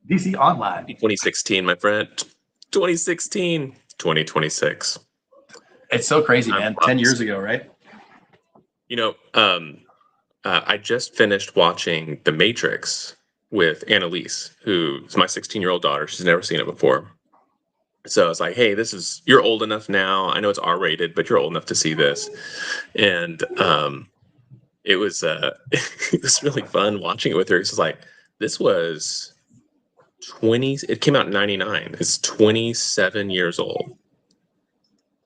DC Online. 2016, my friend. 2016, 2026. It's so crazy, man. 10 years ago, right? I just finished watching The Matrix with Annalise, who's my 16-year-old daughter. She's never seen it before. So I was like, hey, you're old enough now. I know it's R-rated, but you're old enough to see this. And it was it was really fun watching it with her. It's like, this was it came out in 99. It's 27 years old.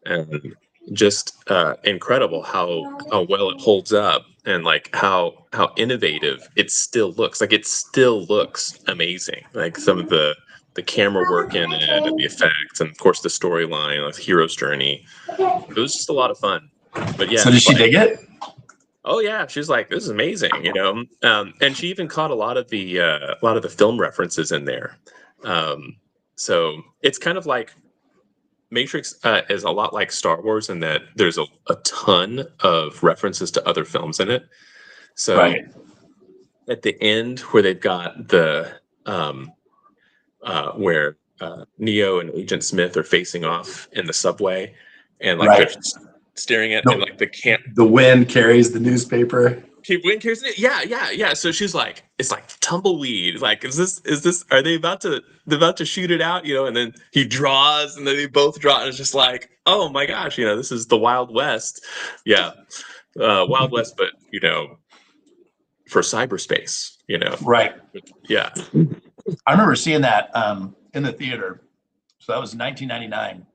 And just incredible how well it holds up, and like how innovative it still looks. Like, it still looks amazing. Like, some of the camera work in it, and the effects, and of course the storyline, like the hero's journey. It was just a lot of fun. But yeah. So did she dig it? Oh yeah, she was like, "This is amazing," and she even caught a lot of the film references in there. So it's kind of like Matrix is a lot like Star Wars in that there's a ton of references to other films in it. So Right. At the end, where they've got the where Neo and Agent Smith are facing off in the subway, and like Right. they're staring at, No. and like The wind carries the newspaper. Wind carries it. Yeah. So she's like, it's like tumbleweed. Like, is this? Are they about to shoot it out? And then he draws, and then they both draw, and it's just like, oh my gosh, this is the Wild West. Yeah, Wild West, but for cyberspace. Right. Yeah. I remember seeing that in the theater. So that was 1999.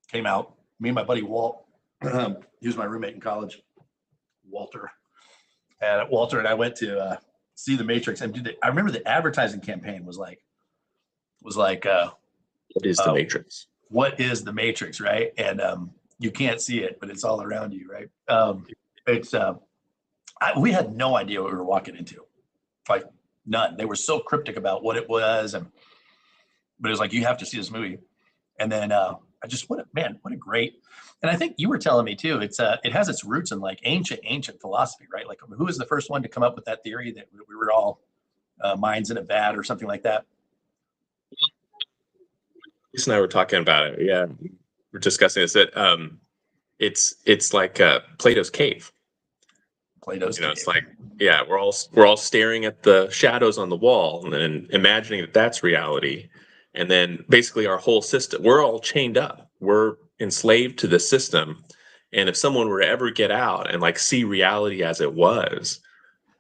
Came out. Me and my buddy Walt. He was my roommate in college. Walter and I went to see The Matrix, and I remember the advertising campaign was like What is the Matrix? What is the Matrix, right? And you can't see it, but it's all around you, right? We had no idea what we were walking into, like none. They were so cryptic about what it was, but it was like, you have to see this movie. And then what a great. And I think you were telling me too, it has its roots in like ancient philosophy, right? Like, who was the first one to come up with that theory that we were all minds in a vat or something like that? Lisa and I were talking about it. Yeah, we're discussing this. That it's like Plato's cave. Plato's cave. It's like, yeah, we're all staring at the shadows on the wall and then imagining that that's reality. And then basically our whole system, we're all chained up. We're enslaved to the system. And if someone were to ever get out and like see reality as it was,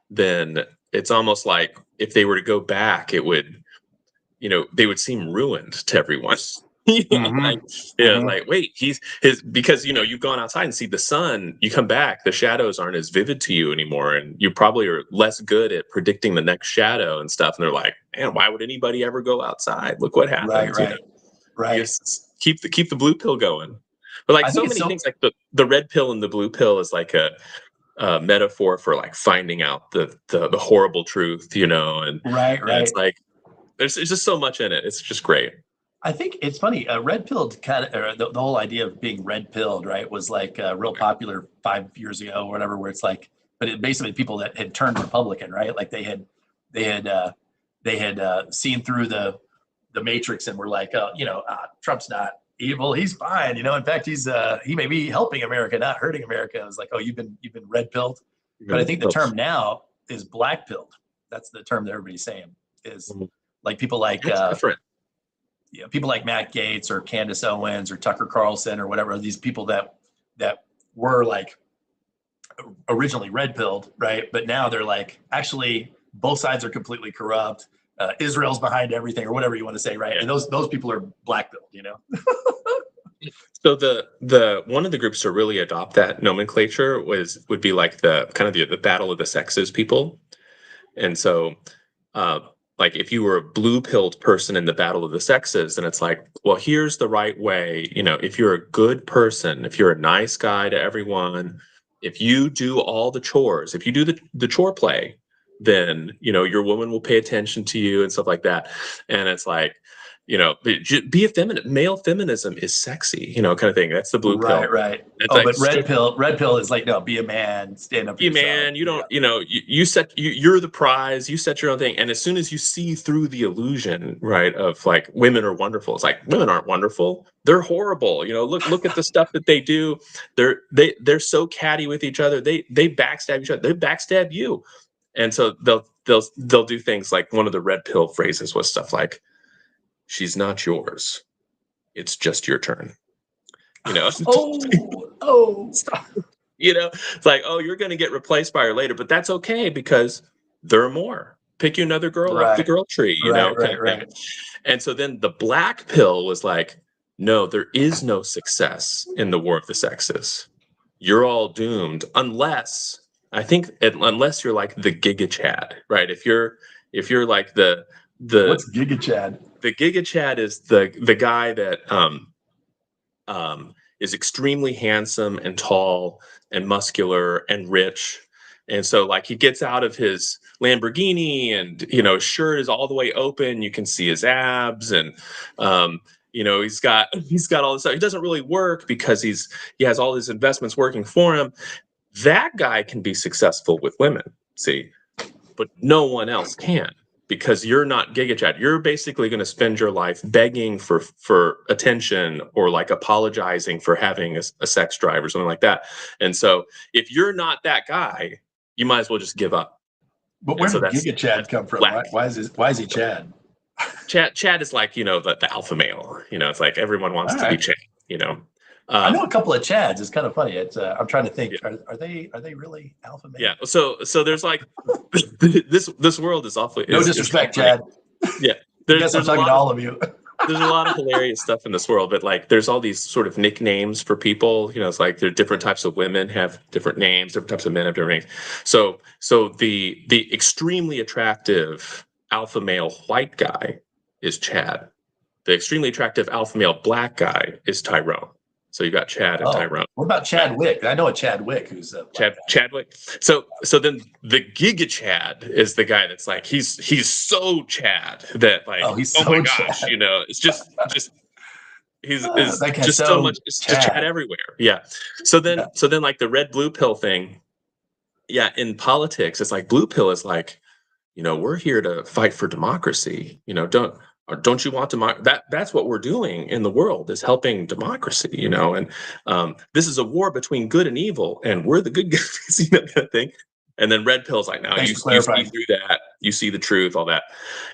then it's almost like if they were to go back, it would, they would seem ruined to everyone. Like, wait, because you've gone outside and see the sun, you come back, the shadows aren't as vivid to you anymore, and you probably are less good at predicting the next shadow and stuff. And they're like, man, why would anybody ever go outside? Look what happens. Right. Just keep the blue pill going. But like, so many things, like the red pill and the blue pill is like a metaphor for like finding out the horrible truth, and right. It's like there's just so much in it. It's just great. I think it's funny. Red pilled the whole idea of being red pilled, right, was like real popular 5 years ago or whatever. Where it's like, but it basically people that had turned Republican, right? Like they had seen through the Matrix and were like, Trump's not evil, he's fine. In fact, he may be helping America, not hurting America. I was like, oh, you've been red pilled. But I think the term now is black pilled. That's the term that everybody's saying is like people like different. People like Matt Gaetz or Candace Owens or Tucker Carlson or whatever, these people that were like originally red pilled, right? But now they're like, actually, both sides are completely corrupt. Israel's behind everything, or whatever you want to say, right? And those people are black pilled, So the one of the groups to really adopt that nomenclature would be like the kind of the battle of the sexes people, and so. Like if you were a blue-pilled person in the battle of the sexes, then it's like, well, here's the right way. If you're a good person, if you're a nice guy to everyone, if you do all the chores, if you do the chore play, then, your woman will pay attention to you and stuff like that. And it's like, be a feminine. Male feminism is sexy, kind of thing. That's the blue pill. Right. It's Oh, like but red pill is like, no, be a man, stand up for you yourself. man, you don't, you're the prize, you set your own thing. And as soon as you see through the illusion, right, of like women are wonderful, it's like women aren't wonderful. They're horrible. Look at the stuff that they do. They're so catty with each other. They backstab each other. They backstab you. And so they'll do things like one of the red pill phrases was stuff like, she's not yours. It's just your turn. Stop. It's like, oh, you're going to get replaced by her later, but that's okay because there are more. Pick you another girl off the girl tree, Right. And so then the black pill was like, no, there is no success in the war of the sexes. You're all doomed unless you're like the Giga Chad, right? If you're like the what's Giga Chad? The Giga Chad is the guy that is extremely handsome and tall and muscular and rich. And so like he gets out of his Lamborghini and, his shirt is all the way open. You can see his abs and, he's got all this stuff. He doesn't really work because he has all his investments working for him. That guy can be successful with women, see, but no one else can. Because you're not Giga Chad. You're basically going to spend your life begging for attention or like apologizing for having a sex drive or something like that. And so if you're not that guy, you might as well just give up. But where did Giga Chad come from? Why is he Chad? Chad is like, the alpha male. It's like everyone wants to be Chad, I know a couple of Chads. It's kind of funny. It's I'm trying to think. Yeah. Are they really alpha male? Yeah. So there's like this world is awfully no disrespect, Chad. Yeah. There's I'm talking to all of you. There's a lot of hilarious stuff in this world, but like there's all these sort of nicknames for people. It's like there are different types of women have different names, different types of men have different names. So the extremely attractive alpha male white guy is Chad. The extremely attractive alpha male black guy is Tyrone. So you got Chad and Tyrone. What about Chadwick? I know a Chadwick who's a Chadwick. So then the Giga Chad is the guy that's like he's so Chad that like he's oh my gosh, Chad. It's just he's just so much it's just Chad everywhere. Yeah. So then like the red blue pill thing. Yeah, in politics, it's like blue pill is like, we're here to fight for democracy. Don't you want that's what we're doing in the world is helping democracy, and this is a war between good and evil, and we're the good guys, kind of thing. And then red pill's like, no, you see through that, you see the truth, all that.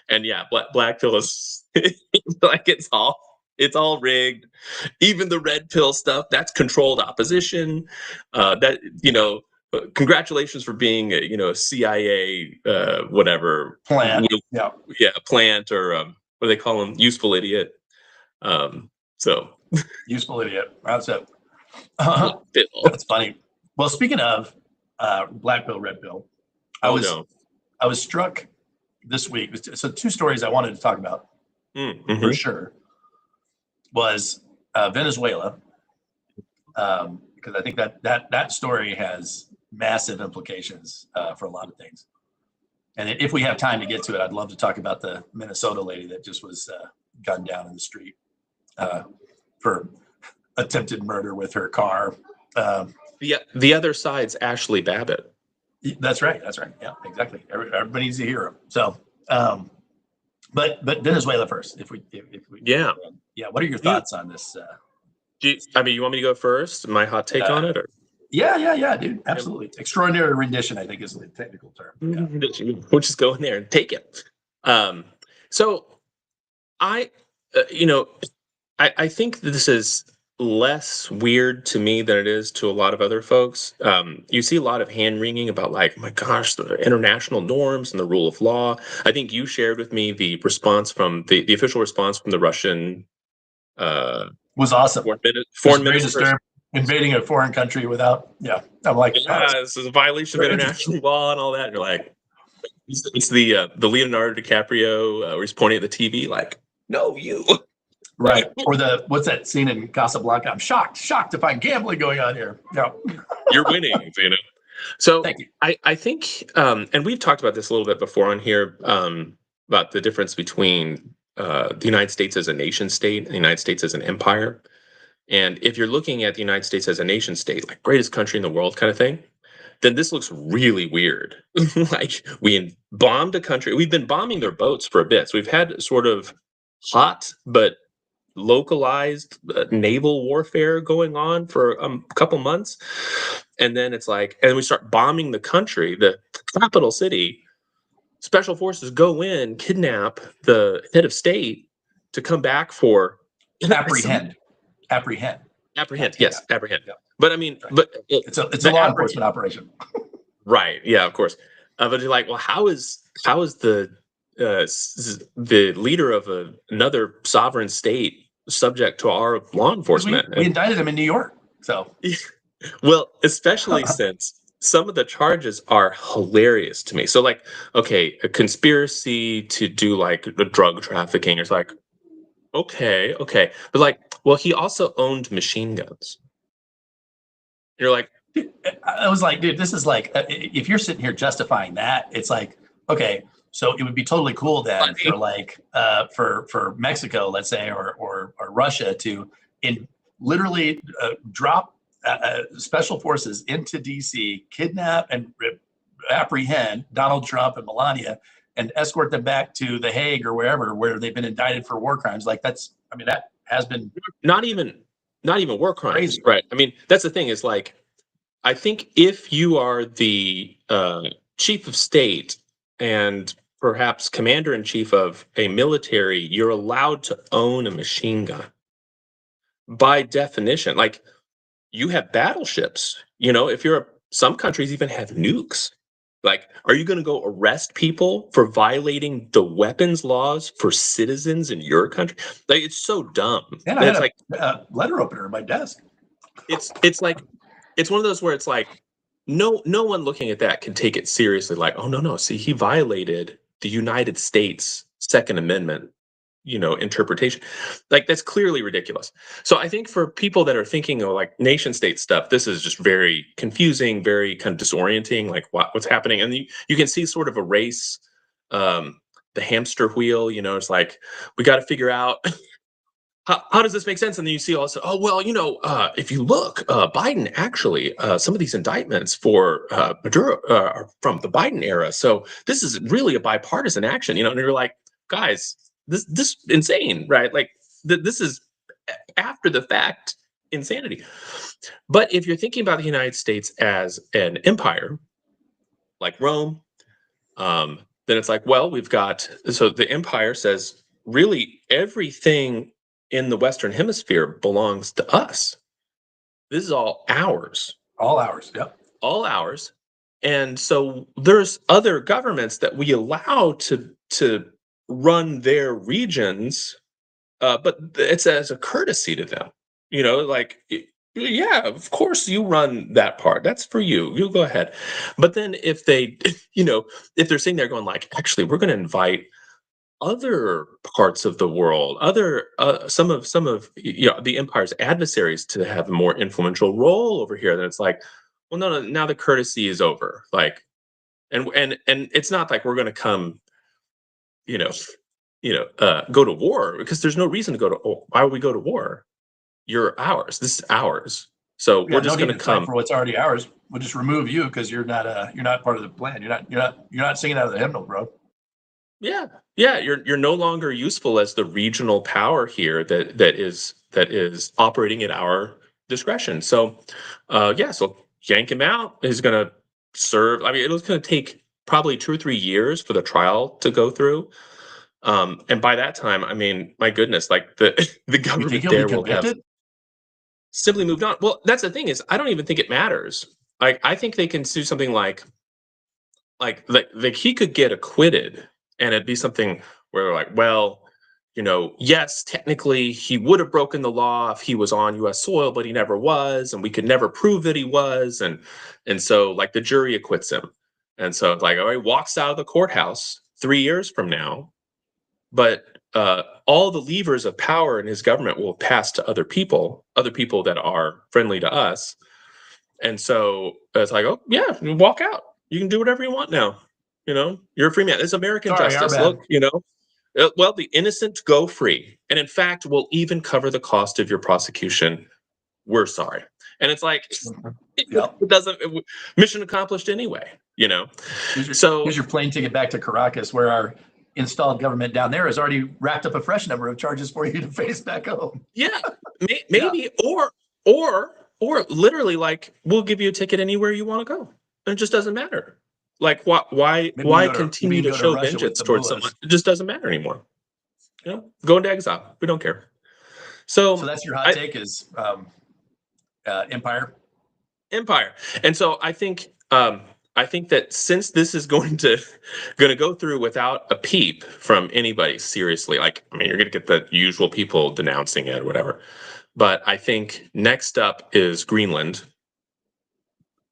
And yeah, black pill is like it's all rigged. Even the red pill stuff, that's controlled opposition. Congratulations for being a CIA whatever plant. Plant or what do they call them? Useful idiot. Useful idiot. That's it. That's funny. Well, speaking of black pill, red pill, I was struck this week. So two stories I wanted to talk about for sure was Venezuela, because I think that story has massive implications for a lot of things. And if we have time to get to it, I'd love to talk about the Minnesota lady that just was gunned down in the street for attempted murder with her car. The other side's Ashley Babbitt. That's right. Yeah, exactly. Everybody needs a hero. So, but Venezuela first. If we yeah. What are your thoughts on this? You want me to go first? My hot take on it, or? Yeah, dude. Absolutely. Extraordinary rendition, I think, is the technical term. Yeah. We'll just go in there and take it. So I think this is less weird to me than it is to a lot of other folks. You see a lot of hand wringing about like, oh my gosh, the international norms and the rule of law. I think you shared with me the response from the official response from the Russian. Was awesome. Foreign minister. Invading a foreign country without, I'm like, this is a violation of international law and all that. And you're like, it's the Leonardo DiCaprio where he's pointing at the TV like, no, you. Right. Or what's that scene in Casablanca? I'm shocked to find gambling going on here. No. You're winning, So thank you. I think, and we've talked about this a little bit before on here, about the difference between the United States as a nation state, and the United States as an empire. And if you're looking at the United States as a nation state, like greatest country in the world kind of thing, then this looks really weird. Like we bombed a country. We've been bombing their boats for a bit. So we've had sort of hot but localized naval warfare going on for a couple months. And then it's like, and we start bombing the country, the capital city. Special forces go in, kidnap the head of state to come back for apprehend. Apprehend. Yes, apprehend. Yeah. But I mean, Right. but it's a law enforcement operation. Right. Yeah, of course. But you're like, well, how is the leader of another sovereign state subject to our law enforcement? We indicted him in New York. So, well, especially since some of the charges are hilarious to me. So, like, okay, a conspiracy to do like the drug trafficking. It's like, okay, but like, well, he also owned machine guns. You're like, I was like, dude, this is like, if you're sitting here justifying that, it's like, okay, so it would be totally cool then for like, for Mexico, let's say, or Russia to literally drop special forces into DC, kidnap and apprehend Donald Trump and Melania, and escort them back to The Hague or wherever where they've been indicted for war crimes. Like that has been not even war crimes, crazy. Right? I mean, that's the thing is like, I think if you are the chief of state and perhaps commander in chief of a military, you're allowed to own a machine gun. By definition, like you have battleships. If some countries even have nukes. Like, are you going to go arrest people for violating the weapons laws for citizens in your country? Like, it's so dumb. And I had a letter opener on my desk. It's like, it's one of those where it's like, no one looking at that can take it seriously. Like, oh no, see, he violated the United States Second Amendment, interpretation. Like that's clearly ridiculous. So I think for people that are thinking of like nation state stuff, this is just very confusing, very kind of disorienting, like what's happening. And you can see sort of a race, the hamster wheel, it's like, we got to figure out how does this make sense? And then you see also, oh, well, if you look, Biden actually, some of these indictments for Maduro are from the Biden era. So this is really a bipartisan action, and you're like, guys, this insane, right? Like this is after the fact insanity. But if you're thinking about the United States as an empire, like Rome, then it's like, well, so the empire says really everything in the Western Hemisphere belongs to us. This is all ours. All ours, yep. All ours. And so there's other governments that we allow to run their regions, but it's as a courtesy to them. Like, yeah, of course you run that part. That's for you. You go ahead. But then if they, if they're sitting there going like, actually, we're going to invite other parts of the world, some of the empire's adversaries to have a more influential role over here. Then it's like, well, no, now the courtesy is over. Like, and it's not like we're going to come, go to war because there's no reason to go to. Oh, why would we go to war? You're ours. This is ours. So we're just going to come for what's already ours. We'll just remove you because you're not part of the plan. You're not singing out of the hymnal, bro. Yeah, you're no longer useful as the regional power here that is operating at our discretion. So, so yank him out. He's going to serve. I mean, it's going to take probably 2 or 3 years for the trial to go through. And by that time, I mean, my goodness, like the government there will have simply moved on. Well, that's the thing is, I don't even think it matters. Like, I think they can do something like he could get acquitted. And it'd be something where they're like, well, yes, technically he would have broken the law if he was on U.S. soil, but he never was, and we could never prove that he was, and so like the jury acquits him, and so it's like, all right, walks out of the courthouse 3 years from now, but all the levers of power in his government will pass to other people that are friendly to us, and so it's like, oh yeah, walk out, you can do whatever you want now. You're a free man. It's American justice. Look, Well, the innocent go free. And in fact, we'll even cover the cost of your prosecution. We're sorry. And it's like, Yep. it doesn't, mission accomplished anyway, you know? So Here's your plane ticket back to Caracas, where our installed government down there has already racked up a fresh number of charges for you to face back home. yeah, maybe, or literally like, we'll give you a ticket anywhere you want to go. And it just doesn't matter. Like, why continue to show vengeance towards someone? It just doesn't matter anymore. You know, go into exile. We don't care. So that's your hot take is empire. And so I think that since this is going to go through without a peep from anybody, seriously, like, I mean, you're going to get the usual people denouncing it or whatever, but I think next up is Greenland.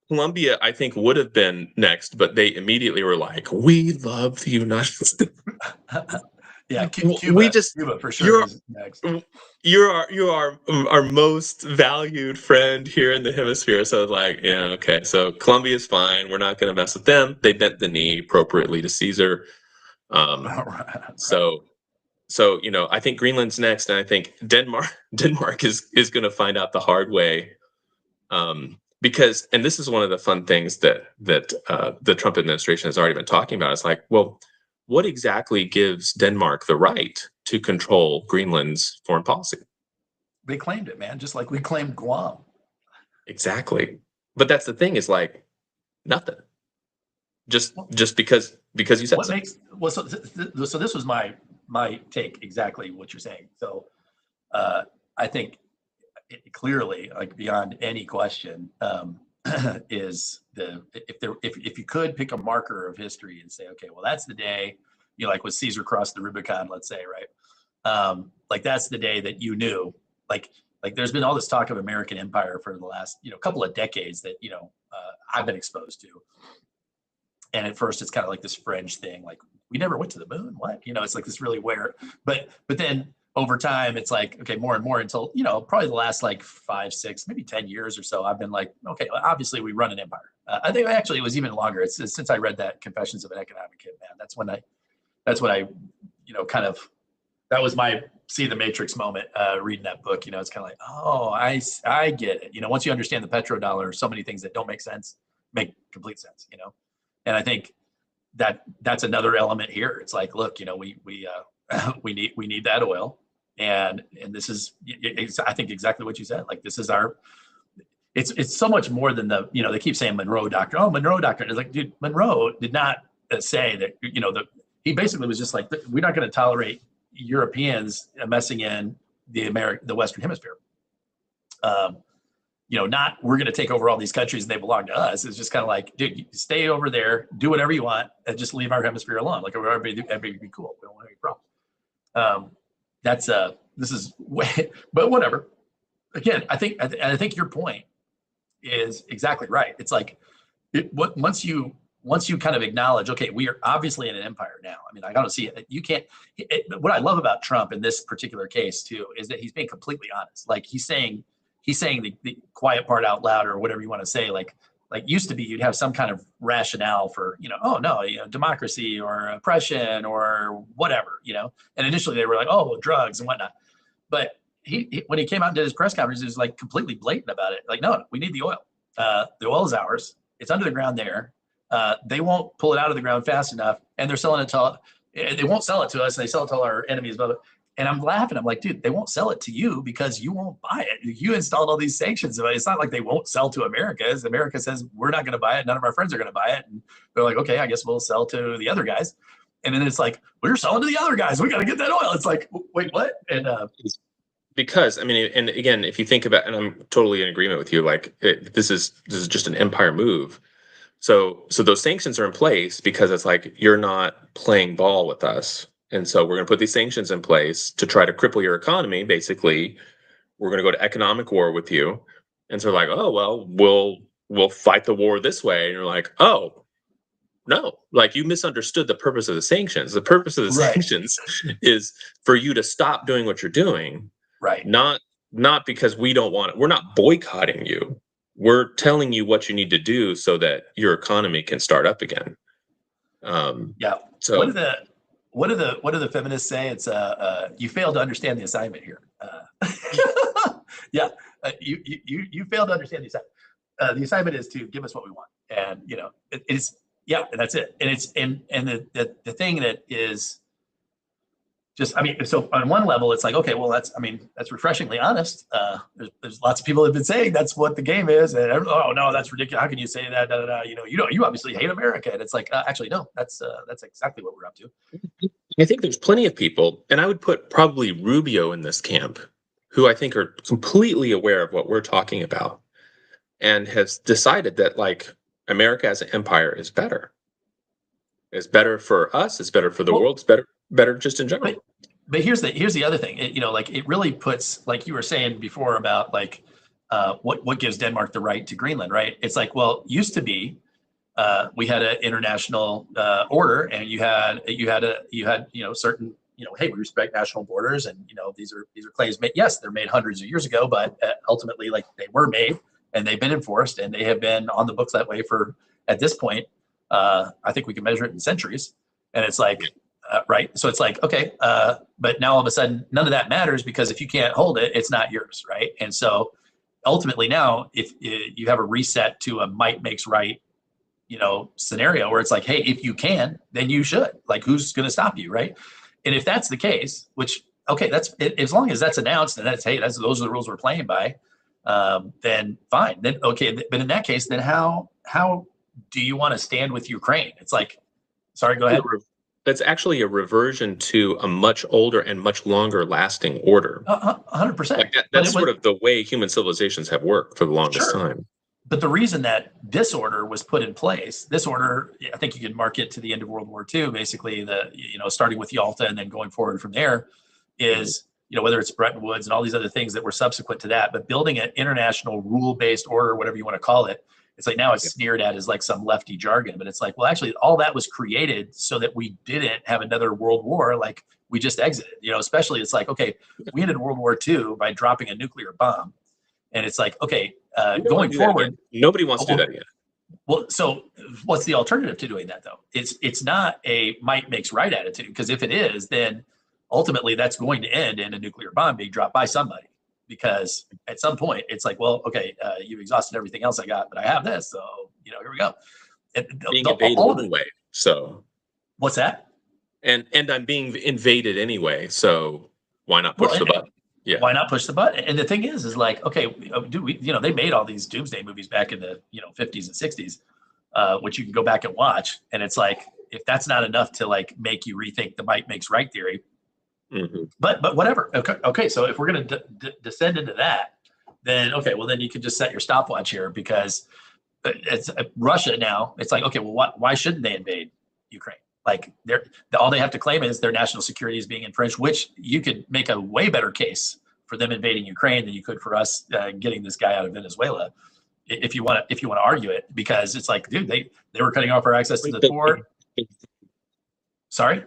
Colombia, I think, would have been next, but they immediately were like, "We love the United States." Yeah, Cuba for sure is next. You are our most valued friend here in the hemisphere. So like, yeah, okay. So Colombia is fine. We're not going to mess with them. They bent the knee appropriately to Caesar. Right. So you know, I think Greenland's next, and I think Denmark is going to find out the hard way. Because, and this is one of the fun things that the Trump administration has already been talking about. It's like, well, what exactly gives Denmark the right to control Greenland's foreign policy? They claimed it, man, just like we claimed Guam. Exactly. But that's the thing, is like, nothing. Just because you said so. So this was my take, exactly what you're saying. So I think clearly, like beyond any question, is if you could pick a marker of history and say, okay, well, that's the day, you know, like when Caesar crossed the Rubicon, let's say, right? Like that's the day that you knew, like there's been all this talk of American empire for the last, you know, couple of decades that, you know, I've been exposed to. And at first it's kind of like this fringe thing, like we never went to the moon. What? You know, it's like this really weird, but then over time, it's like, okay, more and more until, you know, probably the last like 5, 6, maybe 10 years or so, I've been like, okay, well, obviously we run an empire. I think actually it was even longer. It's since I read that Confessions of an Economic Hitman. That's when I, you know, kind of, that was my see the Matrix moment, reading that book. You know, it's kind of like, oh, I get it. You know, once you understand the petrodollar, so many things that don't make sense make complete sense, you know? And I think that's another element here. It's like, look, you know, we need that oil. And this is, I think, exactly what you said. Like, this is it's so much more than the, you know, they keep saying Monroe Doctrine. Oh, Monroe Doctrine. It's like, dude, Monroe did not say that, you know, he basically was just like, we're not going to tolerate Europeans messing in the Western Hemisphere. You know, not we're going to take over all these countries and they belong to us. It's just kind of like, dude, you stay over there, do whatever you want, and just leave our hemisphere alone. Like, everybody be cool. We don't want any problems. This is way, but whatever. Again, I think your point is exactly right. It's like, once you kind of acknowledge, okay, we are obviously in an empire now. I mean, I don't see it. You can't. What I love about Trump in this particular case too is that he's being completely honest. Like, he's saying the quiet part out loud, or whatever you want to say. Like used to be, you'd have some kind of rationale for, you know, oh no, you know, democracy or oppression or whatever, you know. And initially they were like, oh, well, drugs and whatnot. But he when he came out and did his press conference, he was like completely blatant about it. Like, no, we need the oil. The oil is ours. It's under the ground there. They won't pull it out of the ground fast enough, and they're selling it to. They won't sell it to us, and they sell it to all our enemies. And I'm laughing. I'm like, dude, they won't sell it to you because you won't buy it. You installed all these sanctions. It's not like they won't sell to America. America says we're not going to buy it. None of our friends are going to buy it. And they're like, okay, I guess we'll sell to the other guys. And then it's like, we're selling to the other guys. We got to get that oil. It's like, wait, what? And because, I mean, and again, if you think about, and I'm totally in agreement with you, like this is just an empire move. So those sanctions are in place because it's like, you're not playing ball with us. And so we're going to put these sanctions in place to try to cripple your economy. Basically, we're going to go to economic war with you. And so like, oh, well, we'll fight the war this way. And you're like, oh, no, like, you misunderstood the purpose of the sanctions. The purpose of the sanctions is for you to stop doing what you're doing. Right. Not because we don't want it. We're not boycotting you. We're telling you what you need to do so that your economy can start up again. Yeah. So what do the feminists say? It's you fail to understand the assignment here. Yeah, you failed to understand the assignment. The assignment is to give us what we want, and it's yeah, and that's it. And it's and the thing that is just, I mean, so on one level, it's like, okay, well, that's refreshingly honest. There's lots of people that have been saying that's what the game is, and oh no, that's ridiculous. How can you say that? Da, da, da. You obviously hate America, and it's like, actually, no, that's exactly what we're up to. I think there's plenty of people, and I would put probably Rubio in this camp, who I think are completely aware of what we're talking about, and has decided that like America as an empire is better. It's better for us. It's better for the world. It's better just in general. But here's the other thing. Like it really puts, like you were saying before about like what gives Denmark the right to Greenland, right? It's like, well, used to be we had an international order, and you had certain, hey, we respect national borders, and these are claims made. Yes, they're made hundreds of years ago, but ultimately, like, they were made and they've been enforced, and they have been on the books that way for, at this point, I think we can measure it in centuries. And it's like, right. So it's like, okay, but now all of a sudden, none of that matters, because if you can't hold it, it's not yours, right? And so ultimately now, if you have a reset to a might makes right, scenario where it's like, hey, if you can, then you should. Like, who's going to stop you, right? And if that's the case, which, okay, that's, as long as that's announced and that's, hey, those are the rules we're playing by, then fine. Then okay, but in that case, then how do you want to stand with Ukraine? It's like, sorry, go ahead. That's actually a reversion to a much older and much longer lasting order. 100%. Like that's sort of the way human civilizations have worked for the longest time. But the reason that this order was put in place, this order, I think you can mark it to the end of World War II, basically, starting with Yalta and then going forward from there, is, whether it's Bretton Woods and all these other things that were subsequent to that, but building an international rule-based order, whatever you want to call it, it's like now it's sneered at as like some lefty jargon, but it's like, well, actually, all that was created so that we didn't have another world war like we just exited. Especially it's like, okay, we ended World War II by dropping a nuclear bomb. And it's like, okay, going forward, nobody wants to do that again. Well, so what's the alternative to doing that, though? It's not a might makes right attitude, because if it is, then ultimately that's going to end in a nuclear bomb being dropped by somebody. Because at some point it's like, well, okay, you've exhausted everything else I got, but I have this, so here we go. Being invaded anyway, so what's that? And I'm being invaded anyway, so why not push the button? Yeah. Why not push the button? And the thing is like, okay, do we? They made all these doomsday movies back in the 50s and 60s, which you can go back and watch, and it's like, if that's not enough to like make you rethink the might makes right theory. Mm-hmm. But whatever. Okay. So if we're going to descend into that, then okay. Well, then you can just set your stopwatch here, because it's Russia now. It's like, okay, well, why shouldn't they invade Ukraine? Like, all they have to claim is their national security is being infringed, which you could make a way better case for them invading Ukraine than you could for us getting this guy out of Venezuela, if you want to argue it, because it's like, dude, they were cutting off our access to the port. Sorry.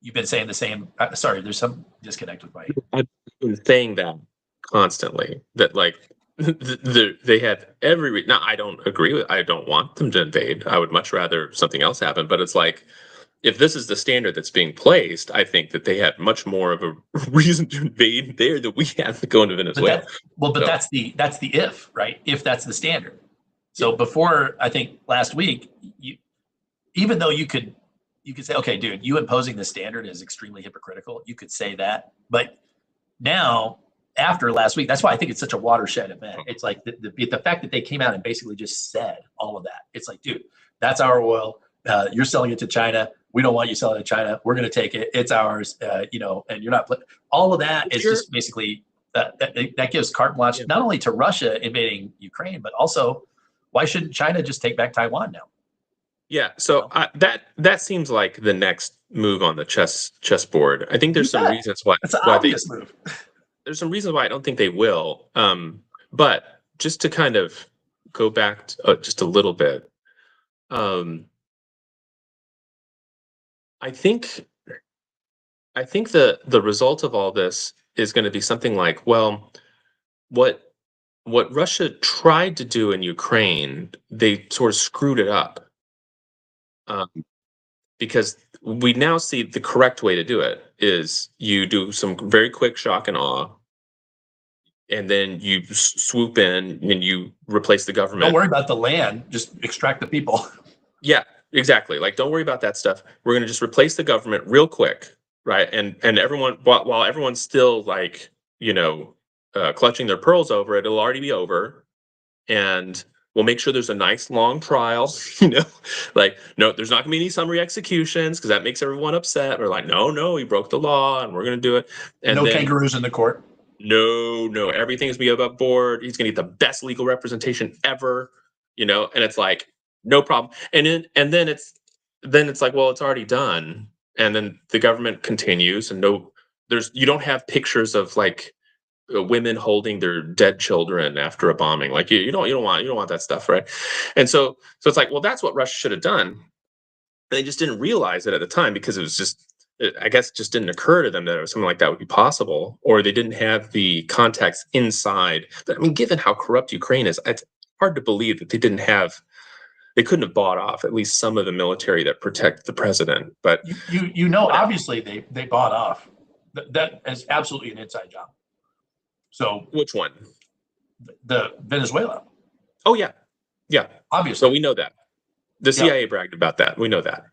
You've been saying the same. Sorry, there's some disconnect with my. I've been saying that constantly. That like they had every. Now I don't agree with. I don't want them to invade. I would much rather something else happen. But it's like, if this is the standard that's being placed, I think that they had much more of a reason to invade there than we have to go into Venezuela. That's the if, right? If that's the standard. So before, I think last week, even though you could say, okay, dude, you imposing the standard is extremely hypocritical. You could say that. But now, after last week, that's why I think it's such a watershed event. It's like the fact that they came out and basically just said all of that. It's like, dude, that's our oil. You're selling it to China. We don't want you selling it to China. We're going to take it. It's ours, and you're not. All of that is just basically, that gives carte blanche, not only to Russia invading Ukraine, but also, why shouldn't China just take back Taiwan now? Yeah, so that seems like the next move on the chessboard. I think there's some reasons why. It's an obvious move. There's some reasons why I don't think they will. But just to kind of go back just a little bit, I think the result of all this is going to be something like, well, what Russia tried to do in Ukraine, they sort of screwed it up. because we now see the correct way to do it is you do some very quick shock and awe, and then you swoop in and you replace the government. Don't worry about the land, just extract the people. Yeah, exactly. Like, don't worry about that stuff. We're going to just replace the government real quick, right? And everyone, while everyone's still like, clutching their pearls over it, it'll already be over, and we'll make sure there's a nice long trial. Like, no, there's not going to be any summary executions because that makes everyone upset. We're like, no, he broke the law, and we're going to do it. And no then, kangaroos in the court. No, everything's gonna be above board. He's gonna get the best legal representation ever, and it's like, no problem. And then it's like, well, it's already done. And then the government continues, and you don't have pictures of like women holding their dead children after a bombing. Like you don't want that stuff, right? And so it's like, well, that's what Russia should have done. And they just didn't realize it at the time because it was just, I guess it just didn't occur to them that something like that would be possible, or they didn't have the context inside. But I mean, given how corrupt Ukraine is, it's hard to believe that they couldn't have bought off at least some of the military that protect the president. But obviously they bought off. That is absolutely an inside job. So which one? The Venezuela. Oh yeah, obviously. So we know that the CIA bragged about that. We know that.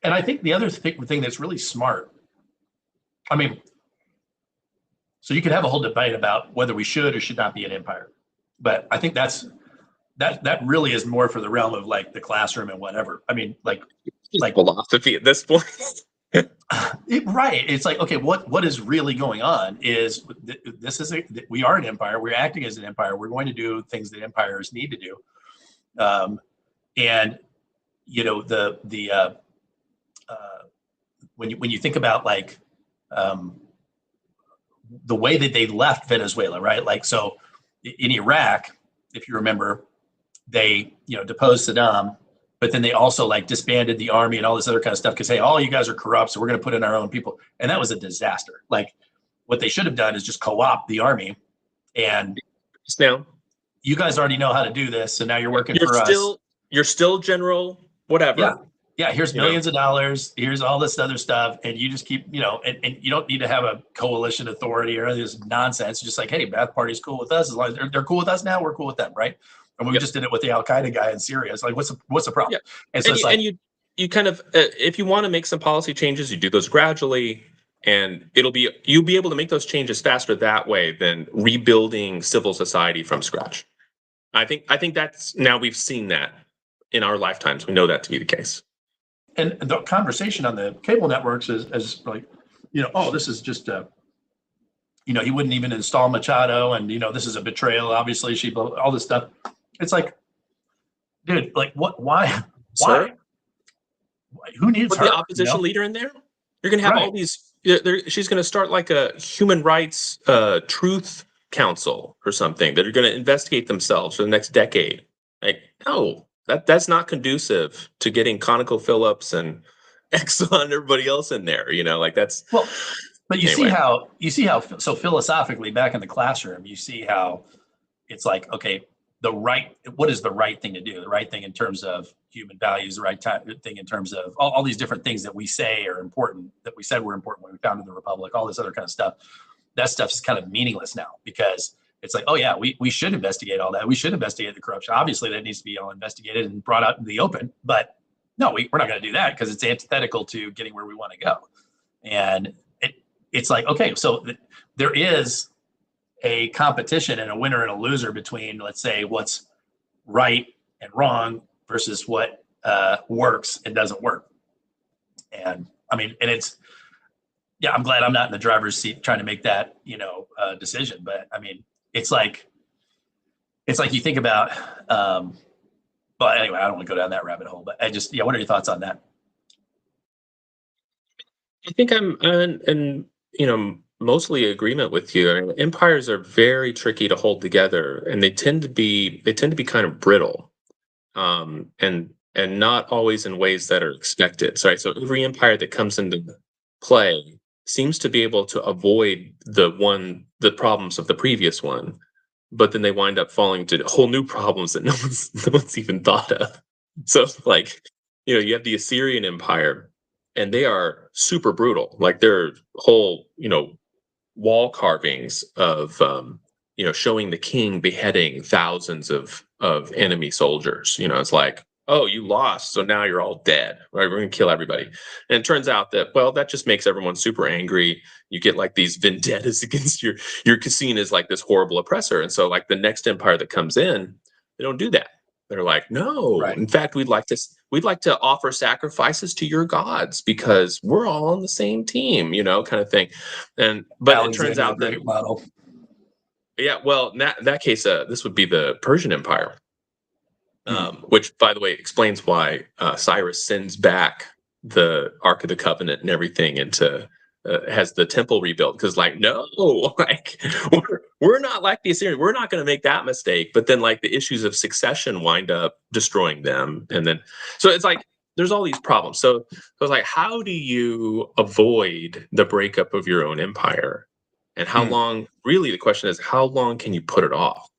And I think the other thing that's really smart, I mean, so you could have a whole debate about whether we should or should not be an empire, but I think that really is more for the realm of like the classroom and whatever. I mean, like philosophy at this point. Right. It's like, okay, what is really going on is we are an empire. We're acting as an empire. We're going to do things that empires need to do. And when you think about like the way that they left Venezuela, right? Like, so in Iraq, if you remember, they deposed Saddam, but then they also like disbanded the army and all this other kind of stuff because, hey, all you guys are corrupt, so we're going to put in our own people, and that was a disaster. Like, what they should have done is just co-opt the army, and now you guys already know how to do this, so now you're working for us. You're still general, whatever. Yeah, here's millions of dollars. Here's all this other stuff. And you just keep, and you don't need to have a coalition authority or this nonsense. Just like, hey, Ba'ath Party's cool with us. As long as they're cool with us now, we're cool with them, right? And we just did it with the Al-Qaeda guy in Syria. It's like, what's the problem? Yeah. And so you kind of, if you want to make some policy changes, you do those gradually, and you'll be able to make those changes faster that way than rebuilding civil society from scratch. I think that's, now we've seen that in our lifetimes. We know that to be the case. And the conversation on the cable networks is like, this is just he wouldn't even install Machado, and this is a betrayal. Obviously, all this stuff. It's like, dude, like what? Why? Who needs her? The opposition leader in there? You're gonna have all these. She's gonna start like a human rights truth council or something that are gonna investigate themselves for the next decade. Like, no. That's not conducive to getting ConocoPhillips and Exxon and everybody else in there, like that's but you see how so philosophically back in the classroom, you see how it's like, okay, what is the right thing to do? The right thing in terms of human values, the right thing in terms of all these different things that we say are important, that we said were important when we founded the Republic, all this other kind of stuff. That stuff is kind of meaningless now because it's like, oh yeah, we should investigate all that. We should investigate the corruption. Obviously, that needs to be all investigated and brought out in the open. But no, we're not going to do that because it's antithetical to getting where we want to go. And it's like, okay, so there is a competition and a winner and a loser between, let's say, what's right and wrong versus what works and doesn't work. And I mean, and it's, I'm glad I'm not in the driver's seat trying to make that, decision. But I mean, it's like you think about, but anyway, I don't want to go down that rabbit hole, but what are your thoughts on that? I think I'm in mostly agreement with you. I mean, empires are very tricky to hold together, and they tend to be kind of brittle, and not always in ways that are expected. So every empire that comes into play seems to be able to avoid the problems of the previous one, but then they wind up falling to whole new problems that no one's even thought of. So like, you have the Assyrian Empire, and they are super brutal. Like they're whole, wall carvings of, showing the king beheading thousands of enemy soldiers. It's like, oh, you lost, so now you're all dead. Right? We're gonna kill everybody. And it turns out that, well, that just makes everyone super angry. You get like these vendettas against your seen as like this horrible oppressor. And so like the next empire that comes in, they don't do that. They're like, no, Right. in fact, we'd like to offer sacrifices to your gods because we're all on the same team, kind of thing. But it turns Alexander the out that, Great model. yeah, well, in that case, this would be the Persian Empire, Hmm. which, by the way, explains why Cyrus sends back the Ark of the Covenant and everything into has the temple rebuilt, because like, no, like we're not like the Assyrians. We're not going to make that mistake. But then like the issues of succession wind up destroying them, and then so it's like there's all these problems. So it's like, how do you avoid the breakup of your own empire? And how Hmm. long, really, the question is, how long can you put it off?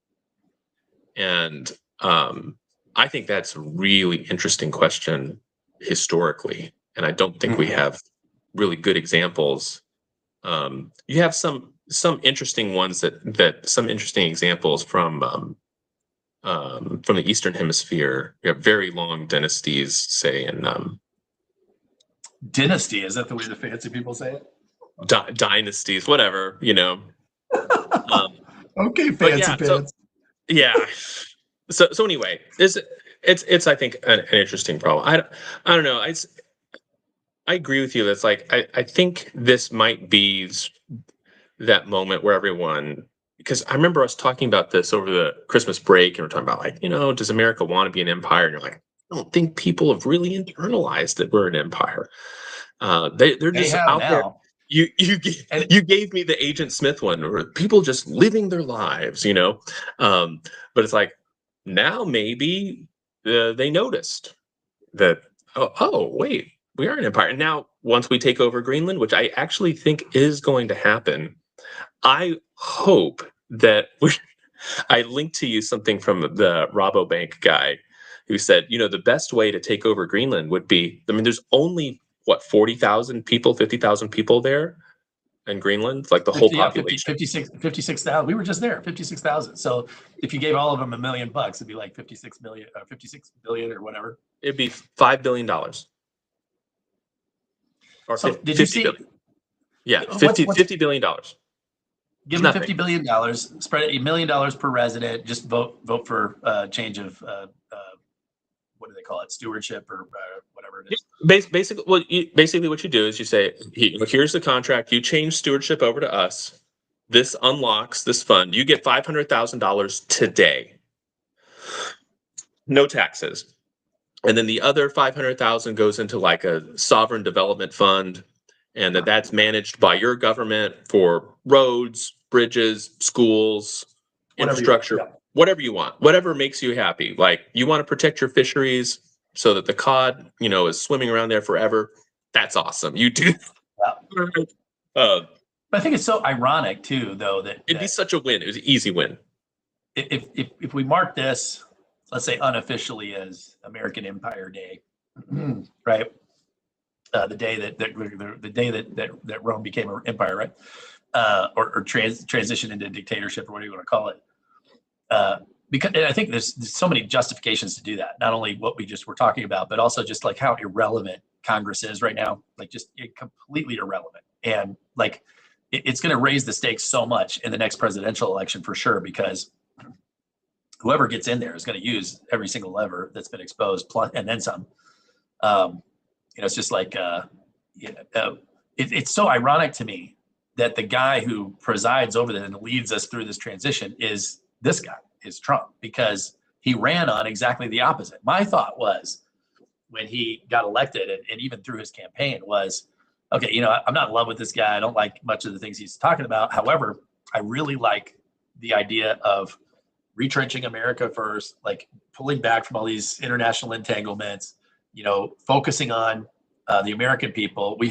And I think that's a really interesting question historically. And I don't think we Hmm. have really good examples. You have some interesting ones that some interesting examples from the Eastern Hemisphere. You have very long dynasties, say in Dynasty, is that the way the fancy people say it? dynasties, whatever. Um, Okay, but fancy yeah, so pants. yeah. So anyway, it's I think an interesting problem. I don't know. I agree with you. That's like I think this might be that moment where everyone, because I remember us talking about this over the Christmas break, and we're talking about like, does America want to be an empire? And you're like, I don't think people have really internalized that we're an empire. They're They just have out there. now. And You gave me the Agent Smith one, where people just living their lives. Um, but it's like now maybe they noticed that, oh wait, we are an empire. And now once we take over Greenland, which I actually think is going to happen, I hope that I linked to you something from the Rabobank guy who said, the best way to take over Greenland would be, I mean, there's only what, 40,000 people, 50,000 people there in Greenland, like the whole 50, yeah, 50, population. 56,000. We were just there, 56,000. So if you gave all of them $1 million, it'd be like 56 million, 56 billion or whatever. It'd be $5 billion or So 50, did you 50 see billion. Yeah, what's 50 billion dollars. give It's them nothing. $50 billion, spread it $1 million per resident, just vote for change of what do they call it? Stewardship or whatever it is. Basically, what you do is you say, "Here's the contract. You change stewardship over to us. This unlocks this fund. You get $500,000 today, no taxes, and then the other 500,000 goes into like a sovereign development fund, and that's managed by your government for roads, bridges, schools, Whatever you want. infrastructure, Yeah. whatever you want, whatever makes you happy. Like you want to protect your fisheries so that the cod, is swimming around there forever. That's awesome. You do." Yeah. Uh, But I think it's so ironic too, though, it'd be that such a win. It was an easy win. if we mark this, let's say unofficially as American Empire Day, right? The day that Rome became an empire, right? Or transition into dictatorship or whatever you want to call it. Because and I think there's so many justifications to do that. Not only what we just were talking about, but also just like how irrelevant Congress is right now, like just completely irrelevant. And like it's going to raise the stakes so much in the next presidential election for sure, because whoever gets in there is going to use every single lever that's been exposed, plus and then some. It's just like it's so ironic to me that the guy who presides over that and leads us through this transition is this guy, is Trump, because he ran on exactly the opposite. My thought was when he got elected and even through his campaign was, okay, I'm not in love with this guy. I don't like much of the things he's talking about. However, I really like the idea of retrenching America first, like pulling back from all these international entanglements, focusing on the American people. We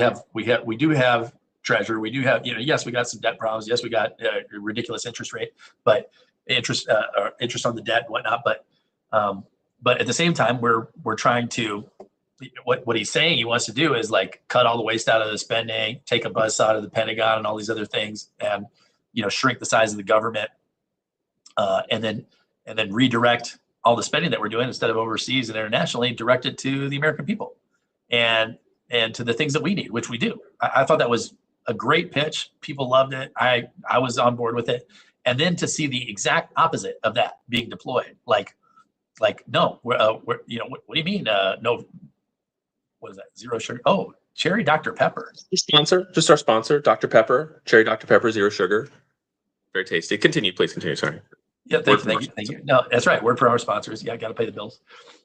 do have treasure. We do have, yes, we got some debt problems. Yes, we got a ridiculous interest rate, but interest on the debt and whatnot. But at the same time, we're trying to, what he's saying he wants to do is like cut all the waste out of the spending, take a bus out of the Pentagon and all these other things, and shrink the size of the government, and then redirect all the spending that we're doing instead of overseas and internationally, direct it to the American people and to the things that we need, which we do. I thought that was a great pitch. People loved it. I was on board with it. And then to see the exact opposite of that being deployed, like no, we're what do you mean? No, what is that? Zero sugar? Oh, cherry Dr. Pepper. Sponsor, just our sponsor, Dr. Pepper, cherry Dr. Pepper, zero sugar. Very tasty. Please continue. Sorry. Yeah, thank you. No, that's right. We're for our sponsors. Yeah, got to pay the bills.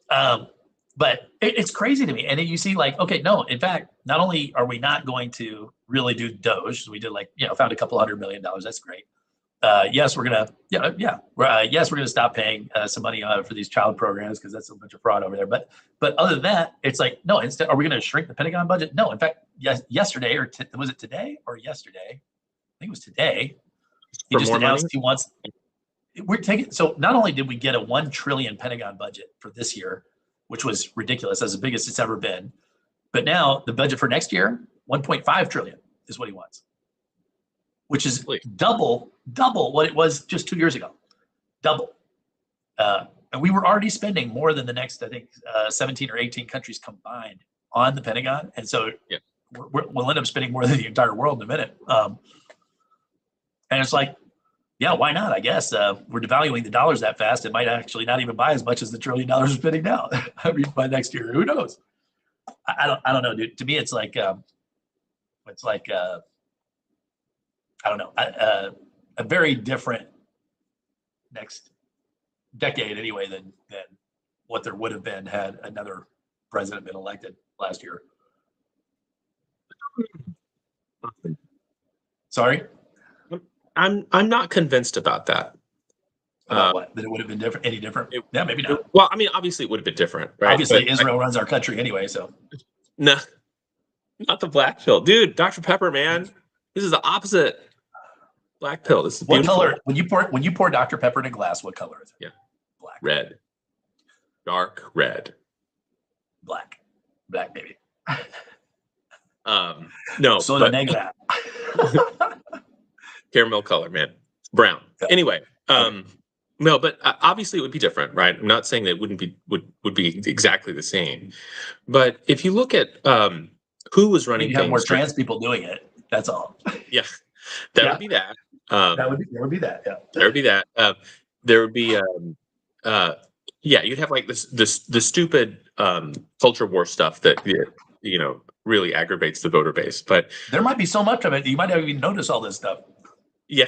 But it's crazy to me. And then you see like, okay, no, in fact, not only are we not going to really do Doge, so we did like, found a couple $100 million. That's great. Yes, we're gonna, yes, we're gonna stop paying some money for these child programs because that's a bunch of fraud over there. But other than that, it's like, no. Instead, are we gonna shrink the Pentagon budget? No. In fact, yesterday or was it today or yesterday? I think it was today. He just announced he wants. We're taking. So not only did we get a $1 trillion Pentagon budget for this year, which was ridiculous, as the biggest it's ever been, but now the budget for next year, 1.5 trillion is what he wants, which is double what it was just 2 years ago. Double. And we were already spending more than the next, I think, 17 or 18 countries combined on the Pentagon. And so we'll end up spending more than the entire world in a minute. And it's like, yeah, why not? I guess we're devaluing the dollars that fast. It might actually not even buy as much as the $1 trillion we're spending now. I mean, by next year, who knows? I don't know, dude. To me, it's like I don't know, a very different next decade anyway than what there would have been had another president been elected last year. Sorry? I'm not convinced about that. About what? That it would have been different? Any different? Yeah, maybe not. Well, I mean, obviously it would have been different, right? Obviously, Israel runs our country anyway, so. No, not the black pill, dude. Dr. Pepper, man, this is the opposite. Black pill. This is beautiful. What color? When you pour Dr. Pepper in a glass, what color is it? Yeah, black. Red. Dark red. Black, baby. No. So the negra. Caramel color, man. Brown. Yeah. Anyway, no, but obviously it would be different, right? I'm not saying that it wouldn't be would be exactly the same, but if you look at who was running, you have more trans people doing it. That's all. Yeah, that would be that. There would be that. Yeah, there would be that. There would be you'd have like the stupid culture war stuff that really aggravates the voter base. But there might be so much of it you might not even notice all this stuff. Yeah.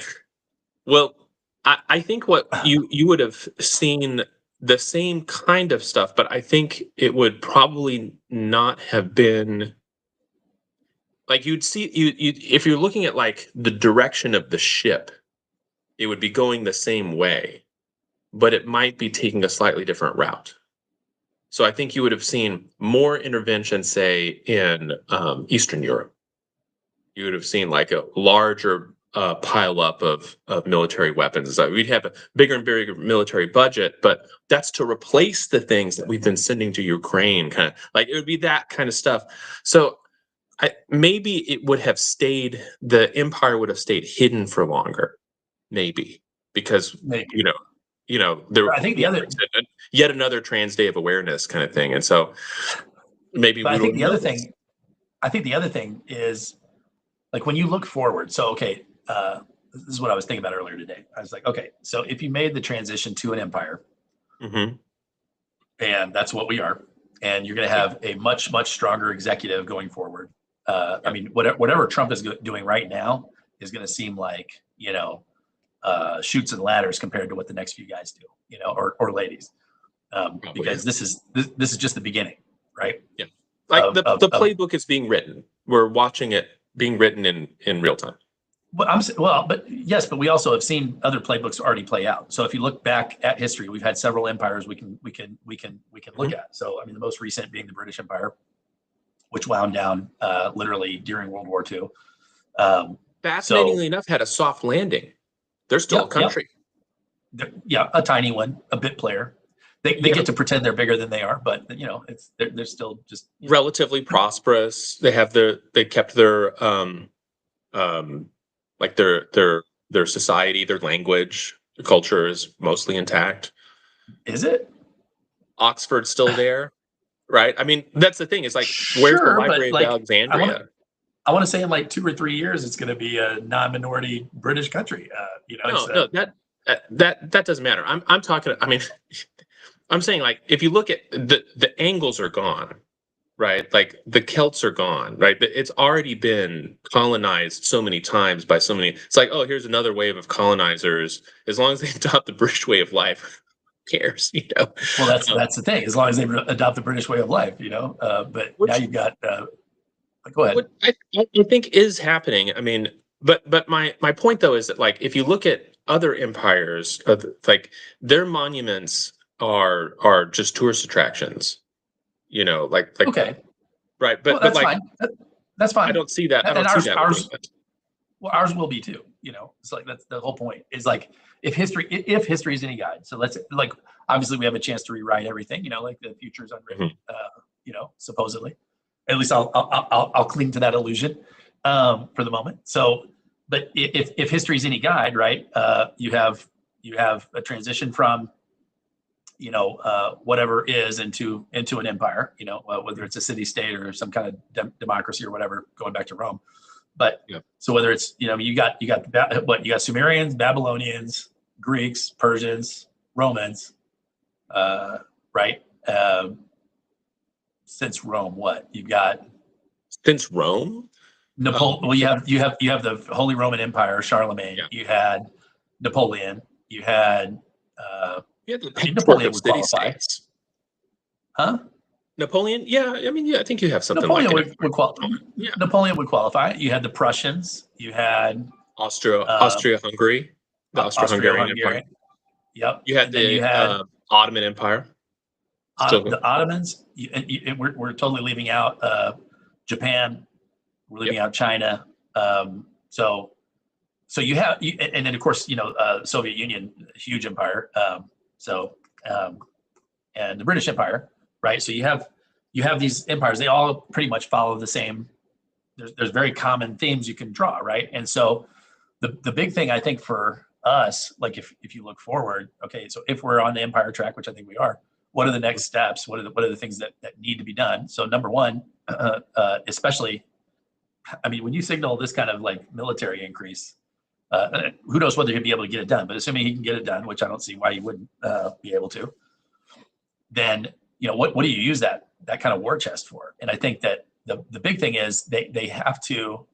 Well, I think what you would have seen the same kind of stuff, but I think it would probably not have been like you'd see you if you're looking at like the direction of the ship, it would be going the same way, but it might be taking a slightly different route. So I think you would have seen more intervention, say, in Eastern Europe. You would have seen like a larger pile up of military weapons. So we'd have a bigger and bigger military budget, but that's to replace the things that we've been sending to Ukraine. Kind of like it would be that kind of stuff. So maybe it would have stayed. The empire would have stayed hidden for longer, maybe because there. I think the other yet another Trans Day of Awareness kind of thing, and so maybe. But I think the other thing is like when you look forward. So okay. This is what I was thinking about earlier today. I was like, okay, so if you made the transition to an empire, and that's what we are, and you're going to have a much, much stronger executive going forward. I mean, whatever Trump is doing right now is going to seem like, chutes and ladders compared to what the next few guys do, or ladies, because this is just the beginning, right? Yeah. Like the playbook is being written. We're watching it being written in real time. But we also have seen other playbooks already play out. So if you look back at history, we've had several empires we can look at. So I mean, the most recent being the British Empire, which wound down literally during World War II. Fascinatingly enough, had a soft landing. They're still a country. Yeah, a tiny one, a bit player. they get to pretend they're bigger than they are, but it's they're still just relatively prosperous. They kept their like their society, their language, their culture is mostly intact. Is it? Oxford's still there, right? I mean, that's the thing. It's like, where's the Sure, but Library of like Alexandria? I want to say in like 2 or 3 years it's going to be a non-minority British country. No, that doesn't matter. I'm talking. I mean, I'm saying like if you look at the Angles are gone, right? Like the Celts are gone, right? It's already been colonized so many times by so many. It's like, oh, here's another wave of colonizers. As long as they adopt the British way of life, who cares, you know? Well, that's the thing. As long as they adopt the British way of life, But now you've got. Go ahead. What I think is happening. I mean, but my point though is that like if you look at other empires, like their monuments are just tourist attractions. You know, like Okay. right, Well, but that's like fine. That's fine. I don't see that. I And don't see that. well, ours will be too. It's like that's the whole point. Is like if history is any guide. So let's like obviously we have a chance to rewrite everything. Like the future is unwritten. Supposedly. At least I'll cling to that illusion for the moment. So, but if history is any guide, right? You have a transition from whatever is into an empire. Whether it's a city state or some kind of democracy or whatever, going back to Rome. But so whether it's you got Sumerians, Babylonians, Greeks, Persians, Romans, right? Since Rome, what you've got? Since Rome, Napoleon. Well, you have the Holy Roman Empire, Charlemagne. Yeah. You had Napoleon. You had. Napoleon would qualify. Huh? Napoleon? Yeah, I mean, yeah, I think you have something Napoleon like would qualify. Yeah. Napoleon would qualify. You had the Prussians. You had Austria-Hungary, the Austro-Hungarian Empire. Yep. You had the Ottoman Empire. The Ottomans. We're totally leaving out Japan. We're leaving out China. So you have, and then of course Soviet Union, huge empire. And the British Empire, right? So you have these empires. They all pretty much follow the same. There's very common themes you can draw, right? And so the big thing I think for us, like if you look forward, okay, so if we're on the empire track, which I think we are, what are the next steps? What are the things that need to be done? So number one, especially, I mean, when you signal this kind of like military increase, who knows whether he'll be able to get it done, but assuming he can get it done, which I don't see why he wouldn't be able to, then, what do you use that kind of war chest for? And I think that the big thing is they have to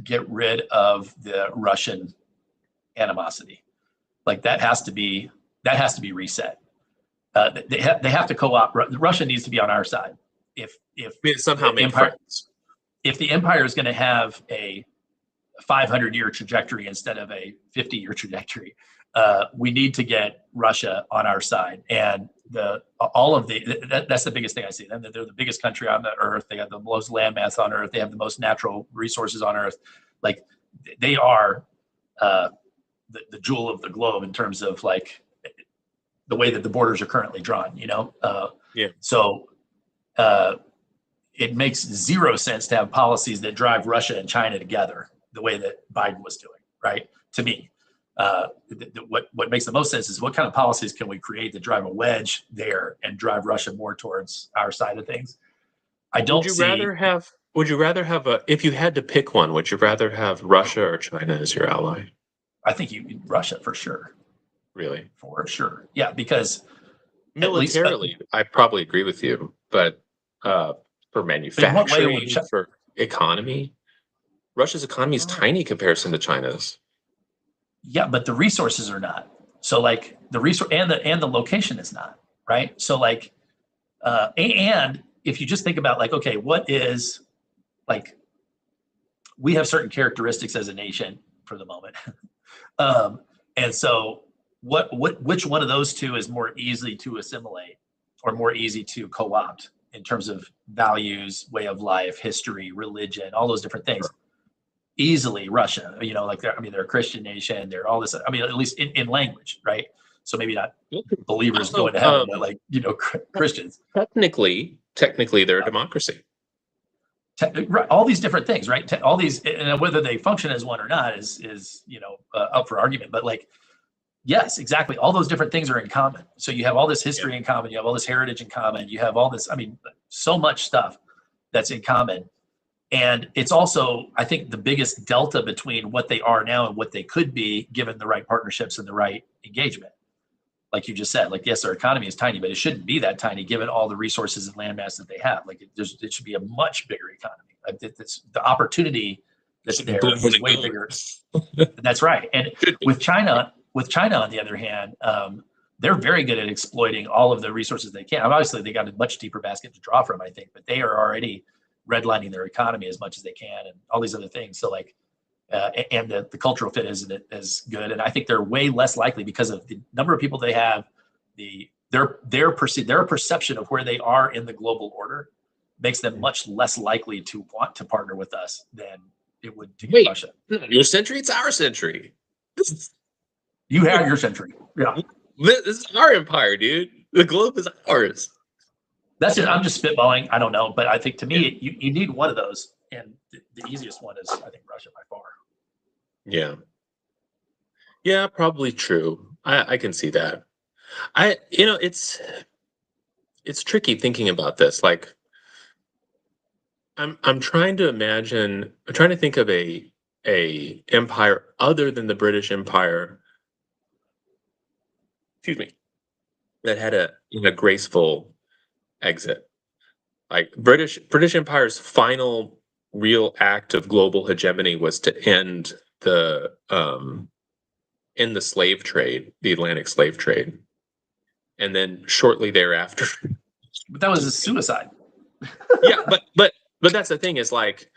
get rid of the Russian animosity. Like that has to be reset. They have to co-op. Russia needs to be on our side. If somehow make friends. If the empire is going to have a 500-year trajectory instead of a 50-year trajectory, we need to get Russia on our side. And that's the biggest thing I see. They're the biggest country on the earth. They have the most landmass on earth. They have the most natural resources on earth. Like they are the jewel of the globe in terms of like the way that the borders are currently drawn. So it makes zero sense to have policies that drive Russia and China together the way that Biden was doing, right? To me, what makes the most sense is what kind of policies can we create that drive a wedge there and drive Russia more towards our side of things? Would you rather have if you had to pick one, would you rather have Russia or China as your ally? I think Russia for sure. Really? For sure. Yeah, because militarily, I probably agree with you, but for manufacturing, for economy, Russia's economy is tiny in comparison to China's. Yeah, but the resources are not. So like the resource and the location is not, right? So like and if you just think about like, okay, what is like we have certain characteristics as a nation for the moment. And so which one of those two is more easy to assimilate or more easy to co-opt in terms of values, way of life, history, religion, all those different things? Easily Russia, like they're a Christian nation. They're all this, at least in language, right? So maybe not believers Also, going to heaven, but like, Christians. technically, they're a democracy. Right, all these different things, right? All these, and whether they function as one or not is up for argument. But like, yes, exactly. All those different things are in common. So you have all this history in common. You have all this heritage in common. You have all this. I mean, so much stuff that's in common. And it's also, I think, the biggest delta between what they are now and what they could be, given the right partnerships and the right engagement. Like you just said, like, yes, our economy is tiny, but it shouldn't be that tiny given all the resources and landmass that they have. Like, it should be a much bigger economy. It's the opportunity that's there is way bigger. That's right. And with China on the other hand, they're very good at exploiting all of the resources they can. Obviously, they got a much deeper basket to draw from, I think, but they are already redlining their economy as much as they can and all these other things. So like, and the cultural fit isn't as good. And I think they're way less likely because of the number of people they have, their perception of where they are in the global order makes them much less likely to want to partner with us than it would to Russia. Your century, it's our century. You have your century. Yeah. This is our empire, dude. The globe is ours. That's it. I'm just spitballing. I don't know. But I think to me, you need one of those. And the easiest one is, I think, Russia by far. Yeah. Yeah, probably true. I can see that. It's tricky thinking about this. Like, I'm trying to imagine, I'm trying to think of a empire other than the British Empire, excuse me, that had a graceful exit. Like British Empire's final real act of global hegemony was to end the slave trade, the Atlantic slave trade. And then shortly thereafter. But that was a suicide. Yeah, but that's the thing is like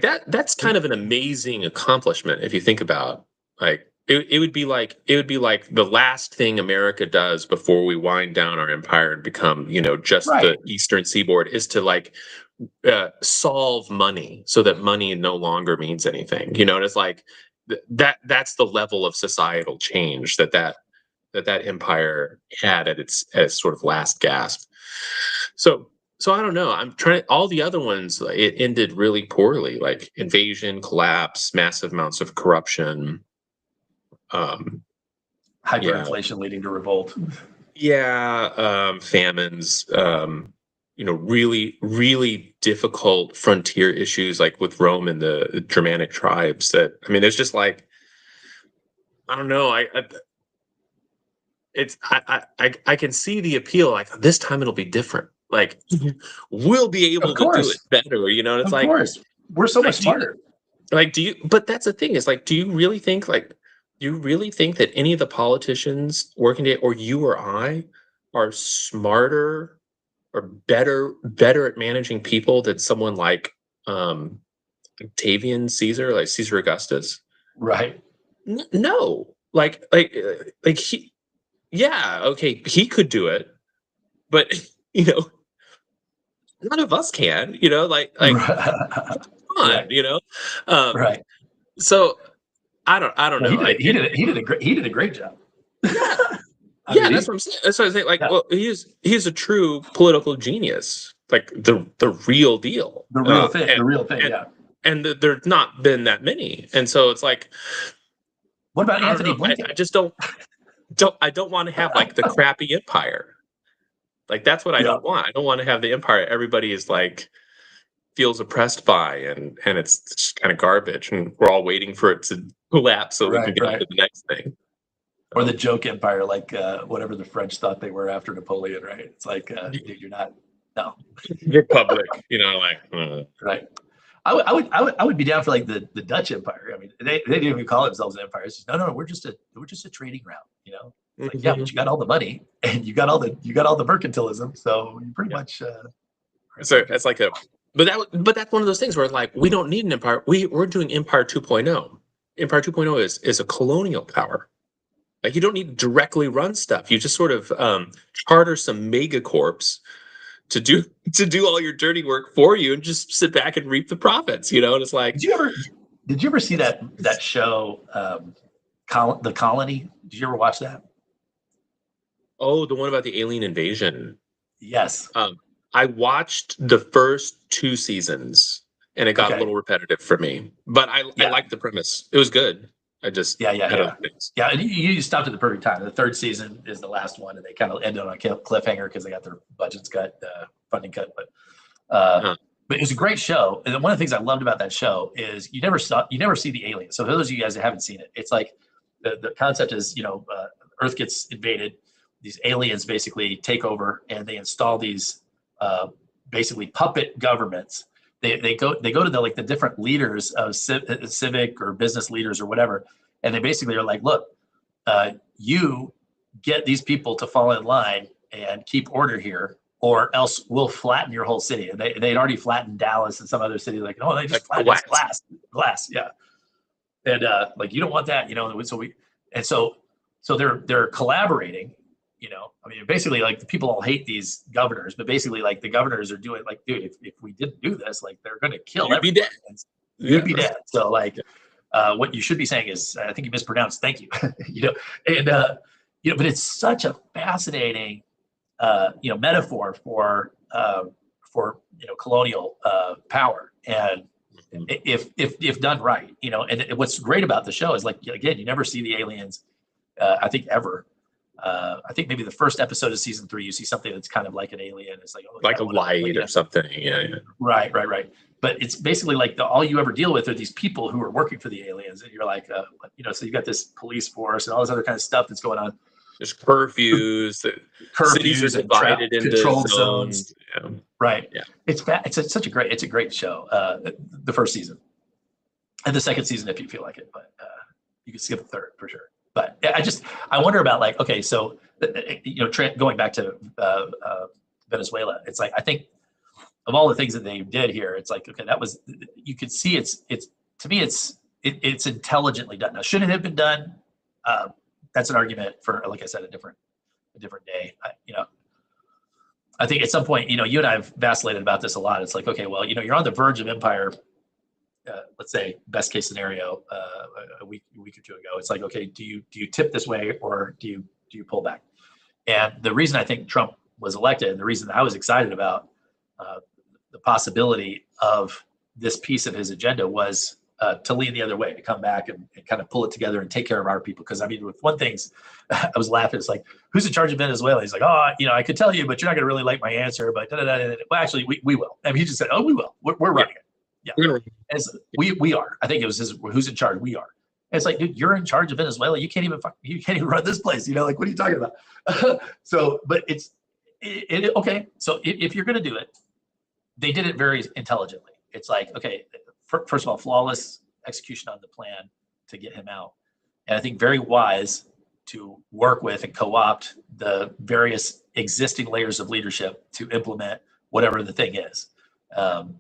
that's kind of an amazing accomplishment if you think about like it would be like the last thing America does before we wind down our empire and become just the eastern seaboard is to like solve money so that money no longer means anything. And it's like that's the level of societal change that empire had at its sort of last gasp. So I don't know. I'm trying. All the other ones, it ended really poorly, like invasion, collapse, massive amounts of corruption, hyperinflation leading to revolt. Yeah, famines. Really, really difficult frontier issues, like with Rome and the Germanic tribes. That there's just like, I don't know. I can see the appeal. Like this time it'll be different. Like we'll be able to do it better. And it's of course, we're so much smarter. But that's the thing is like, do you really think that any of the politicians working today, or you or I, are smarter or better at managing people than someone like Octavian Caesar, like Caesar Augustus? Right. No. Like he, yeah, okay, he could do it, but none of us can. Like come on, right. Right. So I don't know. He did a great job. Yeah, that's what I'm saying. That's what I'm saying. Like, well, he's a true political genius, like the real deal, the real thing, yeah. And there's not been that many, and so it's like, what about Anthony Blinken? I just don't want to have like the crappy empire. Like that's what I don't want. I don't want to have the empire everybody is like feels oppressed by, and it's just kind of garbage, and we're all waiting for it to collapse so we can get on to the next thing. Or the joke empire, like whatever the French thought they were after Napoleon, right? It's like, dude, you're not. No. Republic, Right. I would be down for like the Dutch Empire. They didn't even call themselves an empire. It's just, no, we're just a trading ground. Like, yeah, but you got all the money and you got all the mercantilism, so you pretty much. So it's like but that's one of those things where like we don't need an empire. We're doing Empire 2.0. Empire 2.0 is a colonial power. Like you don't need to directly run stuff. You just sort of charter some megacorps to do all your dirty work for you and just sit back and reap the profits. And it's like, did you ever see that show, The Colony? Did you ever watch that? Oh, the one about the alien invasion. Yes. I watched the first 2 seasons, and it got a Okay. little repetitive for me. But I Yeah. liked the premise. It was good. I just Yeah. Yeah. had other Yeah. things. Yeah. And you stopped at the perfect time. The third season is the last one, and they kind of ended on a cliffhanger because they got their budgets cut, funding cut. Uh, Uh, but it was a great show. And one of the things I loved about that show is you never see the aliens. So for those of you guys that haven't seen it, it's like the concept is, Earth gets invaded. These aliens basically take over and they install these basically puppet governments. They go to the different leaders of civic or business leaders or whatever, and they basically are like, look, you get these people to fall in line and keep order here, or else we'll flatten your whole city. And they'd already flattened Dallas and some other city. Like, oh, they just flattened glass. Yeah. And like, you don't want that, so they're collaborating, I mean, basically like the people all hate these governors, but basically like the governors are doing like, dude, if we didn't do this, like they're going to kill you'd be everyone. dead. You'd be dead. So like, what you should be saying is, I think you mispronounced, thank you, and, but it's such a fascinating, metaphor for colonial power. And if done right, and what's great about the show is like, again, you never see the aliens, I think ever. I think maybe the first episode of season 3, you see something that's kind of like an alien. It's like, oh, Like yeah, a light or something. Yeah. right. But it's basically like all you ever deal with are these people who are working for the aliens, and you're like, so you got this police force and all this other kind of stuff that's going on. There's curfews. Cities are And divided into controlled zones. Yeah. Right. Yeah. It's such a great show. The first season, and the second season if you feel like it, but you can skip the third for sure. But I wonder about like, okay, so going back to Venezuela, it's like, I think of all the things that they did here, it's like, okay, that was, you could see it's to me it's intelligently done. Now, should it have been done? That's an argument for, like I said, a different day. I think at some point, you and I have vacillated about this a lot. It's like, okay, well, you're on the verge of empire. Let's say best case scenario, a week or two ago, it's like, okay, do you tip this way, or do you pull back? And the reason I think Trump was elected, and the reason I was excited about the possibility of this piece of his agenda was to lean the other way, to come back and kind of pull it together and take care of our people. Because I mean, with one thing, I was laughing. It's like, who's in charge of Venezuela? He's like, oh, I could tell you, but you're not going to really like my answer. But well, actually, we will. I mean, he just said, oh, we will. We're running it. Yeah. And we are. I think it was who's in charge. We are. And it's like, dude, you're in charge of Venezuela. You can't even run this place. Like, what are you talking about? So, but okay. So if you're going to do it, they did it very intelligently. It's like, okay, first of all, flawless execution on the plan to get him out. And I think very wise to work with and co-opt the various existing layers of leadership to implement whatever the thing is. And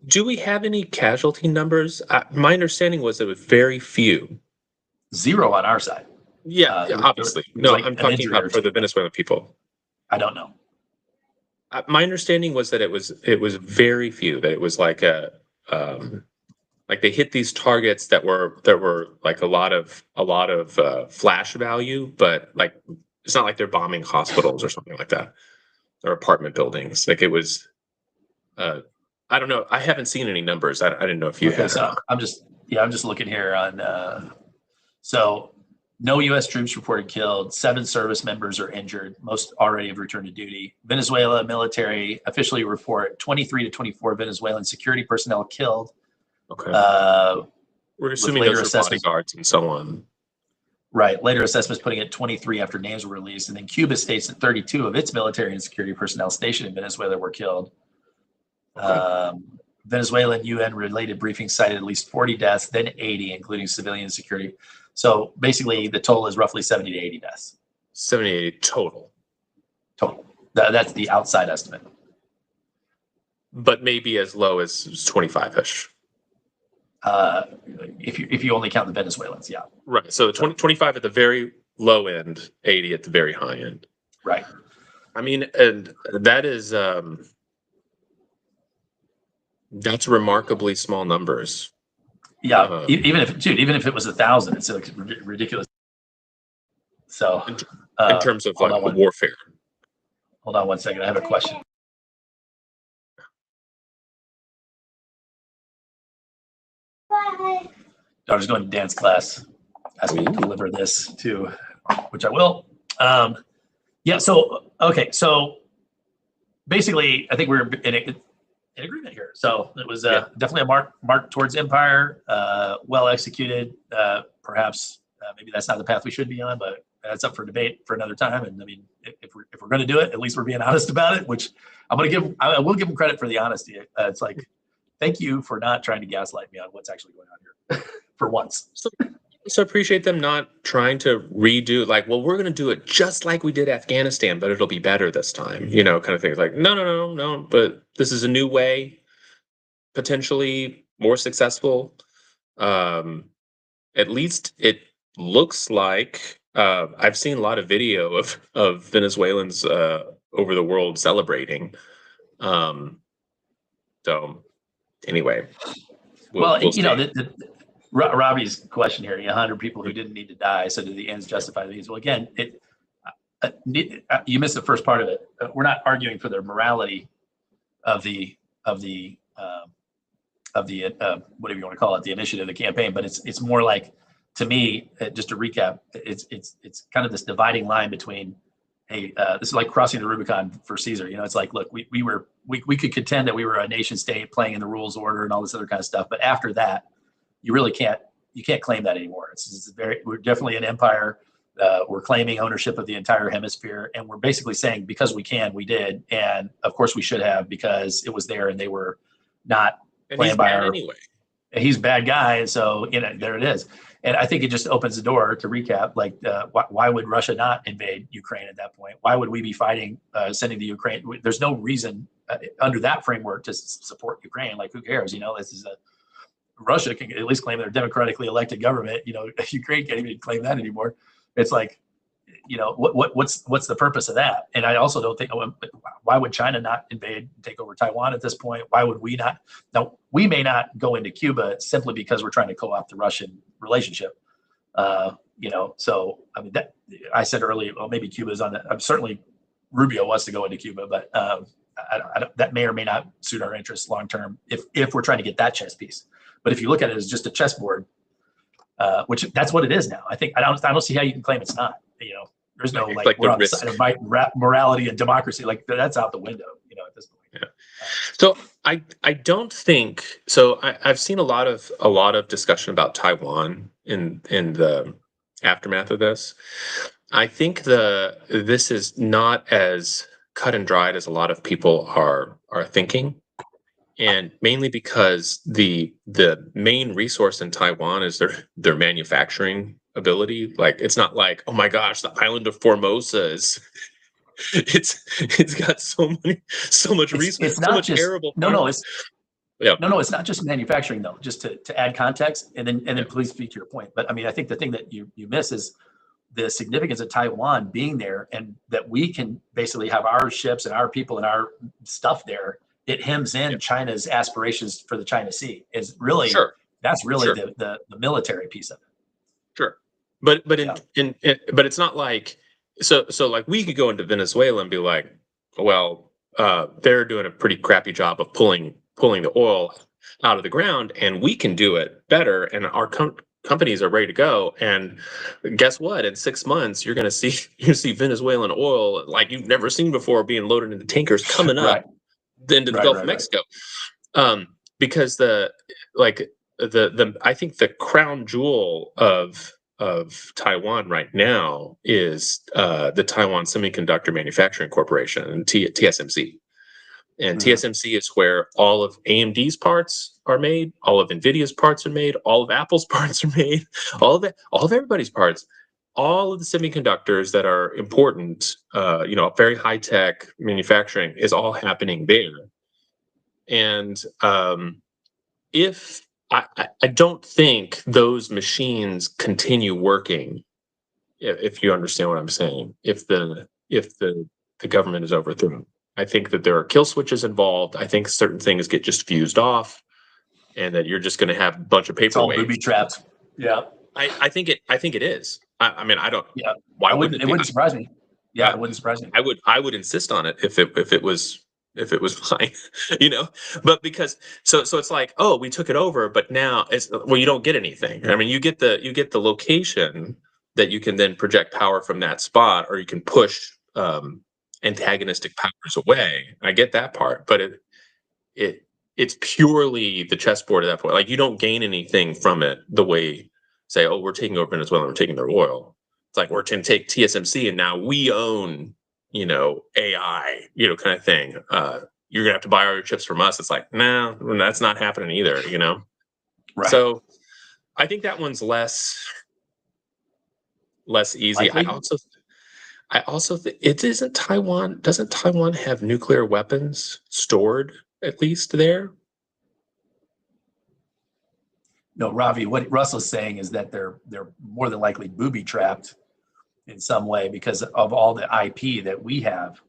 do we have any casualty numbers? My understanding was it was very few. 0 on our side. Yeah, obviously. No, like I'm talking about for the Venezuelan people. I don't know. My understanding was that it was very few. That it was like like they hit these targets that were like a lot of flash value, but like it's not like they're bombing hospitals or something like that, or apartment buildings. Like it was. I don't know. I haven't seen any numbers. I didn't know if you had. So I'm just looking here on. So no U.S. troops reported killed. 7 service members are injured. Most already have returned to duty. Venezuela military officially report 23 to 24 Venezuelan security personnel killed. Okay. We're assuming those are bodyguards and so on. Right. Later assessments putting it 23 after names were released. And then Cuba states that 32 of its military and security personnel stationed in Venezuela were killed. Okay. Venezuelan UN related briefings cited at least 40 deaths, then 80, including civilian security. So basically, the total is roughly 70 to 80 deaths. 70 to 80 total. Total. That's the outside estimate. But maybe as low as 25-ish. If you only count the Venezuelans, yeah. Right. So 25 at the very low end, 80 at the very high end. Right. I mean, and that is that's remarkably small numbers. Yeah. Even if it was 1,000, it's like ridiculous. So in terms of like warfare. Hold on one second. I have a question. Daughter's going to dance class. Asked me to deliver this too, which I will. Yeah. So okay. So basically, I think we're in agreement here. So it was definitely a mark towards empire, well executed. Perhaps maybe that's not the path we should be on, but that's up for debate for another time. And I mean, if we're going to do it, at least we're being honest about it. Which I will give them credit for the honesty. It's like, thank you for not trying to gaslight me on what's actually going on here, for once. So appreciate them not trying to redo, like, well, we're going to do it just like we did Afghanistan, but it'll be better this time, kind of thing. Like, no, but this is a new way, potentially more successful. At least it looks like I've seen a lot of video of Venezuelans over the world celebrating. So anyway, we'll see. Robbie's question here: 100 people who didn't need to die. So do the ends justify the means? Well, again, you missed the first part of it. We're not arguing for the morality of the whatever you want to call it, the initiative, the campaign. But it's more like, to me, just to recap, it's kind of this dividing line between, hey, this is like crossing the Rubicon for Caesar. It's like, look, we could contend that we were a nation state playing in the rules order and all this other kind of stuff, but after that, you really can't claim that anymore. We're definitely an empire. We're claiming ownership of the entire hemisphere, and we're basically saying, because we can, we did, and of course we should have, because it was there and they were not playing by our. Anyway, he's a bad guy, and so there it is. And I think it just opens the door to recap. Like, why would Russia not invade Ukraine at that point? Why would we be fighting, sending the Ukraine? There's no reason under that framework to support Ukraine. Like, who cares? This is Russia can at least claim their democratically elected government. Ukraine can't even claim that anymore. It's like, what's the purpose of that? And I also don't think, why would China not invade and take over Taiwan at this point? Why would we not? Now, we may not go into Cuba simply because we're trying to co-opt the Russian relationship. So I mean, that I said earlier, well, maybe Cuba is on that. Certainly Rubio wants to go into Cuba, but that may or may not suit our interests long term if we're trying to get that chess piece. But if you look at it as just a chessboard, which that's what it is now. I don't see how you can claim it's not. There's no like we're on the side of morality and democracy. Like, that's out the window. At this point. Yeah. So I don't think so. I've seen a lot of discussion about Taiwan in the aftermath of this. I think this is not as cut and dried as a lot of people are thinking. And mainly because the main resource in Taiwan is their manufacturing ability. Like, it's not like, oh my gosh, the island of Formosa is it's got so much resource. It's not so much just arable. No, it's not just manufacturing though. Just to add context, and then please speak to your point. But I mean, I think the thing that you miss is the significance of Taiwan being there, and that we can basically have our ships and our people and our stuff there. It hems in China's aspirations for the China Sea. Is really that's really the military piece of it. Sure, but but it's not like so like we could go into Venezuela and be like, well, they're doing a pretty crappy job of pulling the oil out of the ground, and we can do it better, and our companies are ready to go. And guess what? In 6 months, you're going to see Venezuelan oil like you've never seen before being loaded into tankers coming up. Into the Gulf of Mexico, because I think the crown jewel of Taiwan right now is the Taiwan Semiconductor Manufacturing Corporation, TSMC, and TSMC is where all of AMD's parts are made, all of NVIDIA's parts are made, all of Apple's parts are made, all of everybody's parts. All of the semiconductors that are important, very high tech manufacturing is all happening there. And if I don't think those machines continue working, if you understand what I'm saying, if the government is overthrown, I think that there are kill switches involved. I think certain things get just fused off, and that you're just going to have a bunch of paperweights. It's all booby trapped. Yeah. I think it is. I mean, I don't. Yeah, Why I wouldn't wouldn't. it It be? wouldn't surprise me. Yeah, it wouldn't surprise me. I would insist on it if it was mine, you know. But because so it's like, oh, we took it over, but now it's, well, you don't get anything. I mean, you get the location that you can then project power from that spot, or you can push antagonistic powers away. I get that part, but it it's purely the chessboard at that point. Like, you don't gain anything from it the way, say, oh, we're taking over Venezuela, we're taking their oil. It's like, we're going to take TSMC and now we own, AI, kind of thing. You're gonna have to buy all your chips from us. It's like, no, that's not happening either. Right. So I think that one's less easy. Likely? I also think it isn't Taiwan. Doesn't Taiwan have nuclear weapons stored at least there? No, Ravi, what Russell's saying is that they're more than likely booby trapped in some way because of all the IP that we have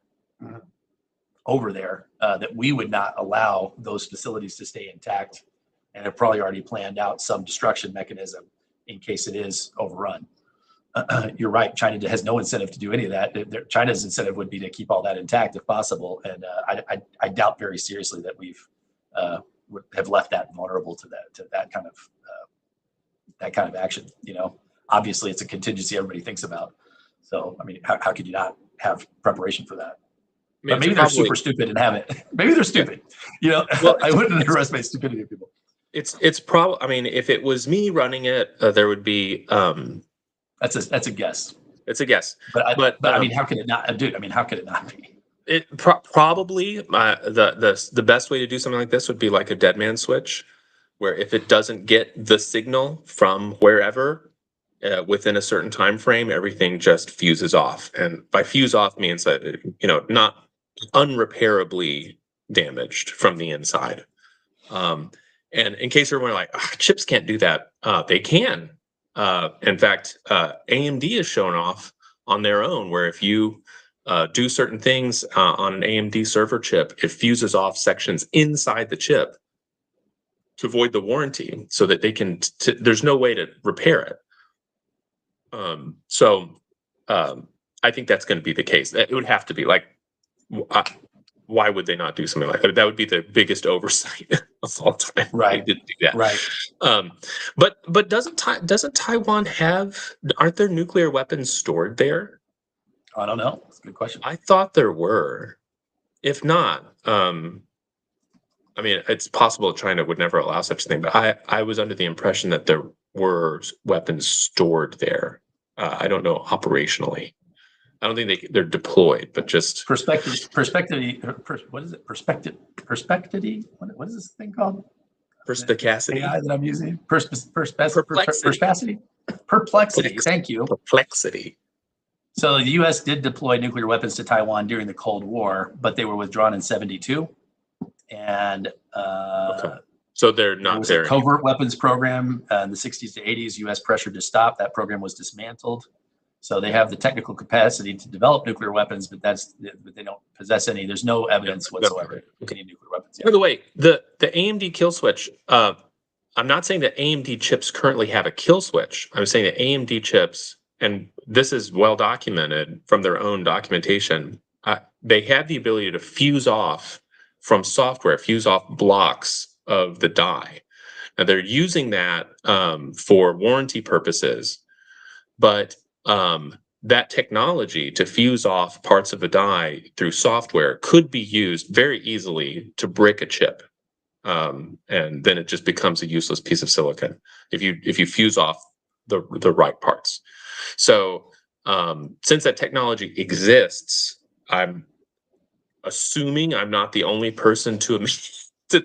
over there, that we would not allow those facilities to stay intact, and have probably already planned out some destruction mechanism in case it is overrun. You're right. China has no incentive to do any of that. China's incentive would be to keep all that intact if possible, and I doubt very seriously that we've would have left that vulnerable to that kind of action. Obviously, it's a contingency everybody thinks about. So, I mean, how could you not have preparation for that? But maybe they're super stupid and have it. Maybe they're stupid. Well, I wouldn't underestimate stupidity of people. It's probably. I mean, if it was me running it, there would be. That's a guess. It's a guess. But I mean, how could it not, dude? I mean, how could it not be? It probably the best way to do something like this would be like a dead man switch, where if it doesn't get the signal from wherever within a certain time frame, everything just fuses off. And by fuse off means that not unrepairably damaged from the inside. And in case everyone like, chips can't do that, they can. In fact, AMD has shown off on their own where if you do certain things on an AMD server chip, it fuses off sections inside the chip to void the warranty so that they can, there's no way to repair it. So I think that's going to be the case. It would have to be like, why would they not do something like that? That would be the biggest oversight of all time. Right. They didn't do that. Right. But doesn't Taiwan aren't there nuclear weapons stored there? I don't know. That's a good question. I thought there were. If not, I mean, it's possible China would never allow such a thing, but I was under the impression that there were weapons stored there. I don't know operationally. I don't think they're deployed, but just perspective. What is it? Perspective. What is this thing called? Perspicacity. AI that I'm using. Perplexity. Perplexity. Thank you. Perplexity. So the U.S. did deploy nuclear weapons to Taiwan during the Cold War, but they were withdrawn in '72, and okay. So they're not was there. A covert weapons program in the '60s to '80s. U.S. pressured to stop. That program was dismantled. So they have the technical capacity to develop nuclear weapons, but they don't possess any. There's no evidence whatsoever of any nuclear weapons. By the way, the AMD kill switch. I'm not saying that AMD chips currently have a kill switch. I'm saying that AMD chips, and this is well documented from their own documentation, they have the ability to fuse off from software, fuse off blocks of the die. Now they're using that for warranty purposes, but that technology to fuse off parts of a die through software could be used very easily to brick a chip, and then it just becomes a useless piece of silicon if you fuse off the right parts. So since that technology exists, I'm assuming I'm not the only person to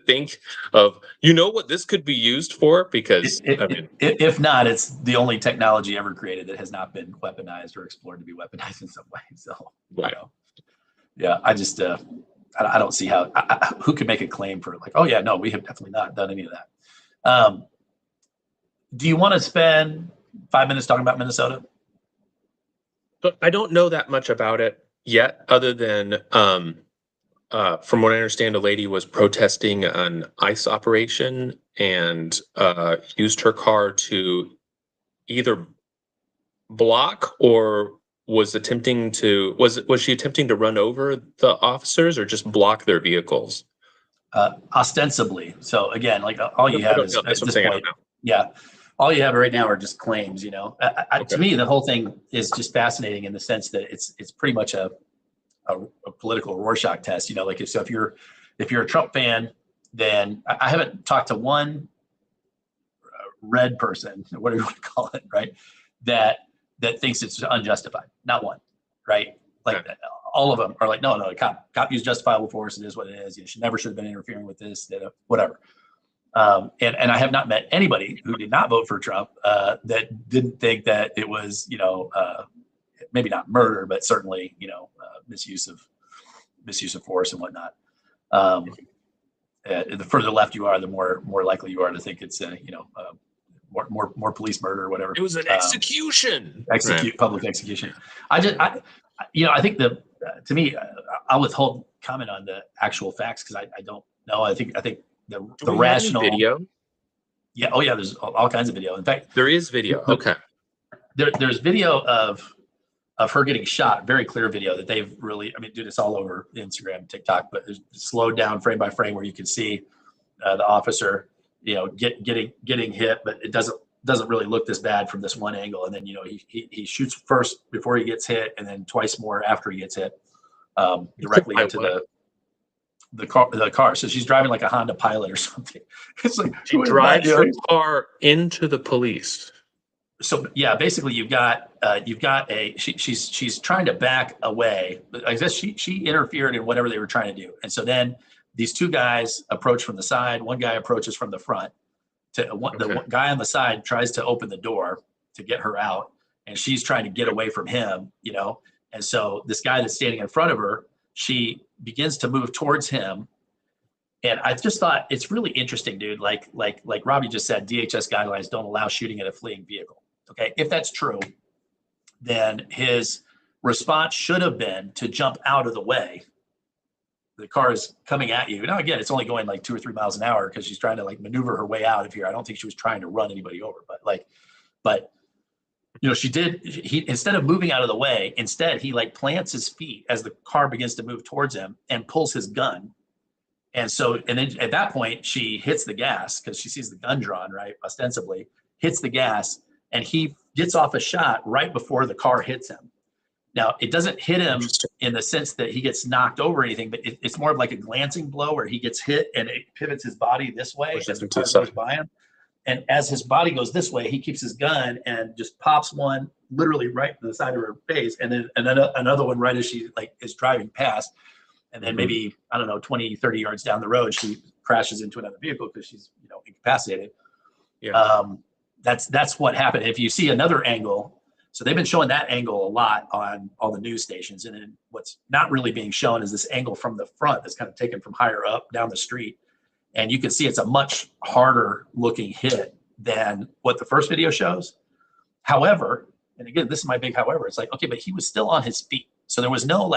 think of, what this could be used for, because if not, it's the only technology ever created that has not been weaponized or explored to be weaponized in some way. So, right. Yeah, I just I don't see how who could make a claim for like, oh yeah, no, we have definitely not done any of that. Do you want to spend 5 minutes talking about Minnesota? But I don't know that much about it yet, other than from what I understand, a lady was protesting an ICE operation and used her car to either block, or was she attempting to run over the officers or just block their vehicles? Ostensibly. So again, like all you I have don't is know. at That's what I'm this saying. I point, don't yeah, all you have right now are just claims. You know, know. to Okay. me, the whole thing is just fascinating in the sense that it's pretty much a political Rorschach test. You know, like so if you're a Trump fan, then I haven't talked to one red person, whatever you want to call it, right? That thinks it's unjustified. Not one, right? Like Okay. all of them are like, no, cop used justifiable force. It is what it is. You never should have been interfering with this, whatever. And I have not met anybody who did not vote for Trump that didn't think that it was, maybe not murder, but certainly, misuse of force and whatnot. The further left you are, the more likely you are to think it's more police murder or whatever. It was an execution. Public execution. I think to me, I'll withhold comment on the actual facts because I don't know. I think the rational video. Yeah. Oh yeah. There's all kinds of video. In fact, there is video. Okay. There's video of her getting shot. Very clear video that they've really. I mean, dude, it's all over Instagram, TikTok, but it's slowed down frame by frame where you can see the officer, getting hit, but it doesn't really look this bad from this one angle. And then he shoots first before he gets hit, and then twice more after he gets hit, directly into the car. So she's driving like a Honda Pilot or something. It's like she drives her car into the police. So yeah, basically you've got she's trying to back away. I guess she interfered in whatever they were trying to do, and so then these two guys approach from the side. One guy approaches from the front. The guy on the side tries to open the door to get her out, and she's trying to get away from him. And so this guy that's standing in front of her, she begins to move towards him. And I just thought it's really interesting, dude. Like Robbie just said, DHS guidelines don't allow shooting at a fleeing vehicle. Okay, if that's true, then his response should have been to jump out of the way. The car is coming at you. Now, again, it's only going like 2 or 3 miles an hour because she's trying to like maneuver her way out of here. I don't think she was trying to run anybody over, but she did. He, instead of moving out of the way, instead he like plants his feet as the car begins to move towards him and pulls his gun. And then at that point, she hits the gas because she sees the gun drawn, right? Ostensibly hits the gas, and he gets off a shot right before the car hits him. Now, it doesn't hit him in the sense that he gets knocked over or anything, but it's more of like a glancing blow where he gets hit and it pivots his body this way as the car goes by him. And as his body goes this way, he keeps his gun and just pops one literally right to the side of her face, and then another one right as she like is driving past. And then maybe, I don't know, 20, 30 yards down the road, she crashes into another vehicle because she's, incapacitated. Yeah. That's what happened. If you see another angle, so they've been showing that angle a lot on all the news stations. And then what's not really being shown is this angle from the front that's kind of taken from higher up down the street. And you can see it's a much harder looking hit than what the first video shows. However, and again, this is my big however, it's like, okay, but he was still on his feet. So there was no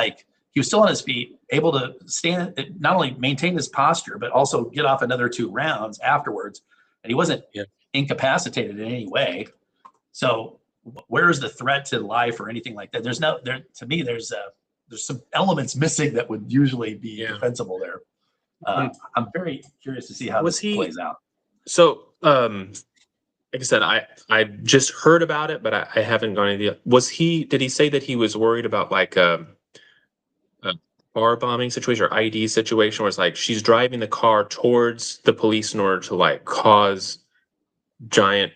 he was still on his feet, able to stand, not only maintain his posture, but also get off another 2 rounds afterwards. And he wasn't incapacitated in any way. So where is the threat to life or anything like that? To me, there's some elements missing that would usually be defensible there. I'm very curious to see how this plays out. So, like I said, I just heard about it, but I haven't gone into the. Did he say that he was worried about like a car bombing situation or IED situation where it's like she's driving the car towards the police in order to like cause giant,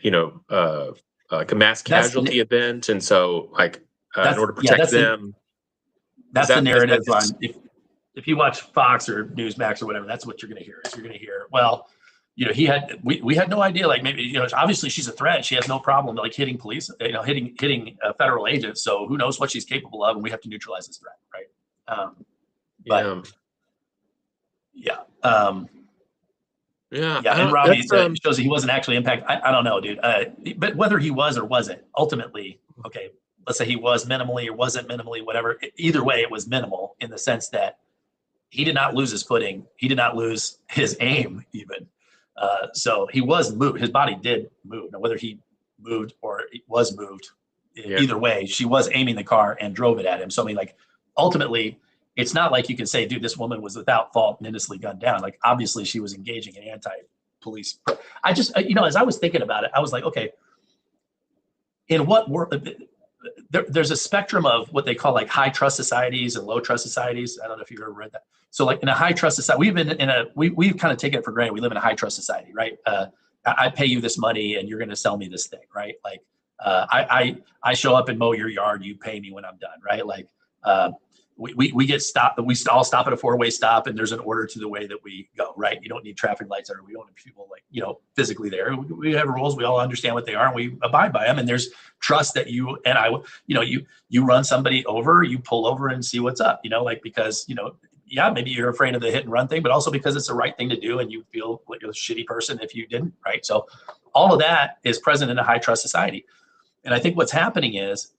like a mass casualty event, and so like in order to protect them. That's the narrative on if you watch Fox or Newsmax or whatever, that's what you're going to hear. You're going to hear, well, we had no idea, like maybe, obviously she's a threat. She has no problem like hitting police, hitting a federal agent. So who knows what she's capable of, and we have to neutralize this threat, right? And Robbie shows that he wasn't actually impacted. I don't know, dude. But whether he was or wasn't, ultimately, okay, let's say he was minimally or wasn't minimally, whatever. Either way, it was minimal in the sense that he did not lose his footing. He did not lose his aim even. So he was moved. His body did move. Now, whether he moved or it was moved, either way, she was aiming the car and drove it at him. So I mean, like, ultimately, it's not like you can say, dude, this woman was without fault and innocently gunned down. Like, obviously, she was engaging in anti-police. I just, as I was thinking about it, I was like, okay, in what world? There's a spectrum of what they call like high trust societies and low trust societies. I don't know if you've ever read that. So like in a high trust society, we've kind of taken it for granted. We live in a high trust society, right? I pay you this money and you're going to sell me this thing, right? Like I show up and mow your yard, you pay me when I'm done, right? Like we get stopped, we all stop at a 4-way stop and there's an order to the way that we go, right? You don't need traffic lights or we don't have people like, physically there. We have rules, we all understand what they are and we abide by them. And there's trust that you and I, you run somebody over, you pull over and see what's up, because, yeah, maybe you're afraid of the hit and run thing, but also because it's the right thing to do and you feel like a shitty person if you didn't, right? So all of that is present in a high trust society. And I think what's happening is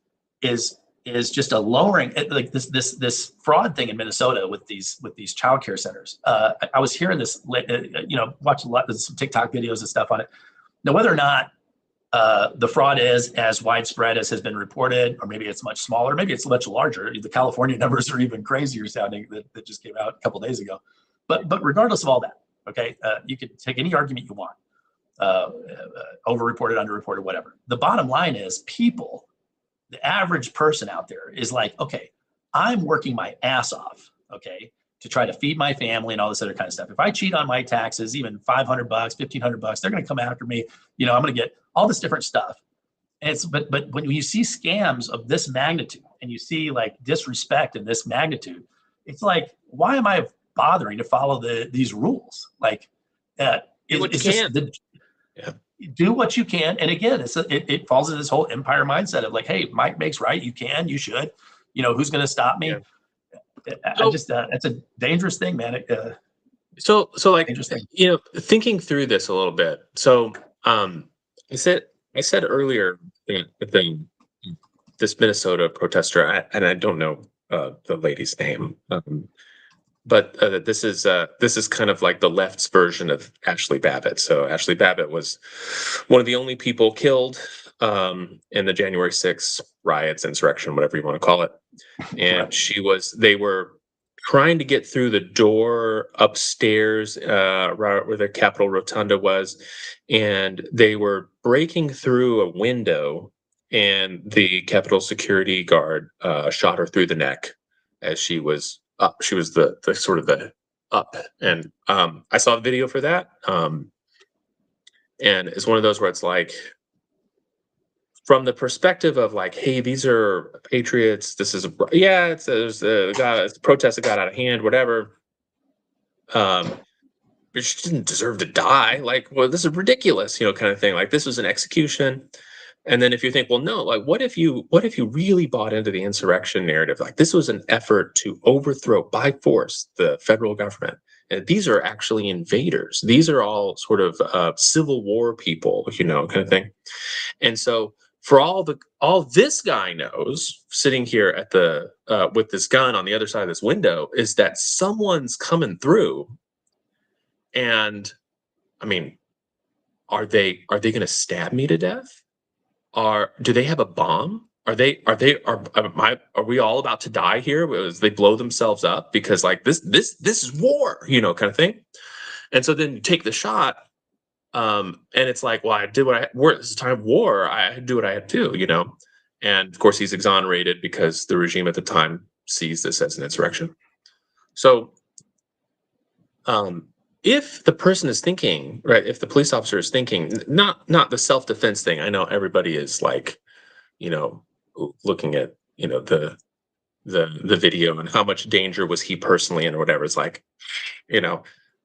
just a lowering, like this fraud thing in Minnesota with these childcare centers. I was hearing this, watching some TikTok videos and stuff on it. Now, whether or not the fraud is as widespread as has been reported, or maybe it's much smaller, maybe it's much larger. The California numbers are even crazier sounding that just came out a couple of days ago. But regardless of all that, okay, you could take any argument you want, overreported, underreported, whatever. The bottom line is people. The average person out there is like, okay, I'm working my ass off, okay, to try to feed my family and all this other kind of stuff. If I cheat on my taxes, even $500, $1,500, they're going to come after me. I'm going to get all this different stuff. And but when you see scams of this magnitude and you see like disrespect in this magnitude, it's like, why am I bothering to follow these rules? Like, it's just yeah. Do what you can. And again, it falls into this whole empire mindset of like, hey, Mike makes right. You can, you should, who's going to stop me? Yeah. It's a dangerous thing, man. So like, thinking through this a little bit. So, I said earlier that this Minnesota protester, and I don't know the lady's name, but this is kind of like the left's version of Ashley Babbitt. So Ashley Babbitt was one of the only people killed in the January 6th riots, insurrection, whatever you want to call it. And they were trying to get through the door upstairs right where the Capitol Rotunda was, and they were breaking through a window, and the Capitol security guard shot her through the neck as she was up. She was the sort of the up, and I saw the video for that, and it's one of those where it's like, from the perspective of like, hey, these are patriots. This is it's a protest that got out of hand, whatever. But she didn't deserve to die. Like, well, this is ridiculous, kind of thing. Like, this was an execution. And then if you think, well, no, like, what if you really bought into the insurrection narrative? Like, this was an effort to overthrow by force the federal government. And these are actually invaders. These are all sort of Civil War people, kind of thing. And so for all this guy knows, sitting here at the with this gun on the other side of this window, is that someone's coming through. And I mean, are they going to stab me to death? Do they have a bomb? Are we all about to die here? As they blow themselves up because like this is war, kind of thing. And so then you take the shot, and it's like, well, I did this is time of war. I had to do what I had to do, And of course, he's exonerated because the regime at the time sees this as an insurrection. So, if the person is thinking, right, if the police officer is thinking, not the self-defense thing, I know everybody is like, looking at, the video and how much danger was he personally in or whatever. It's like,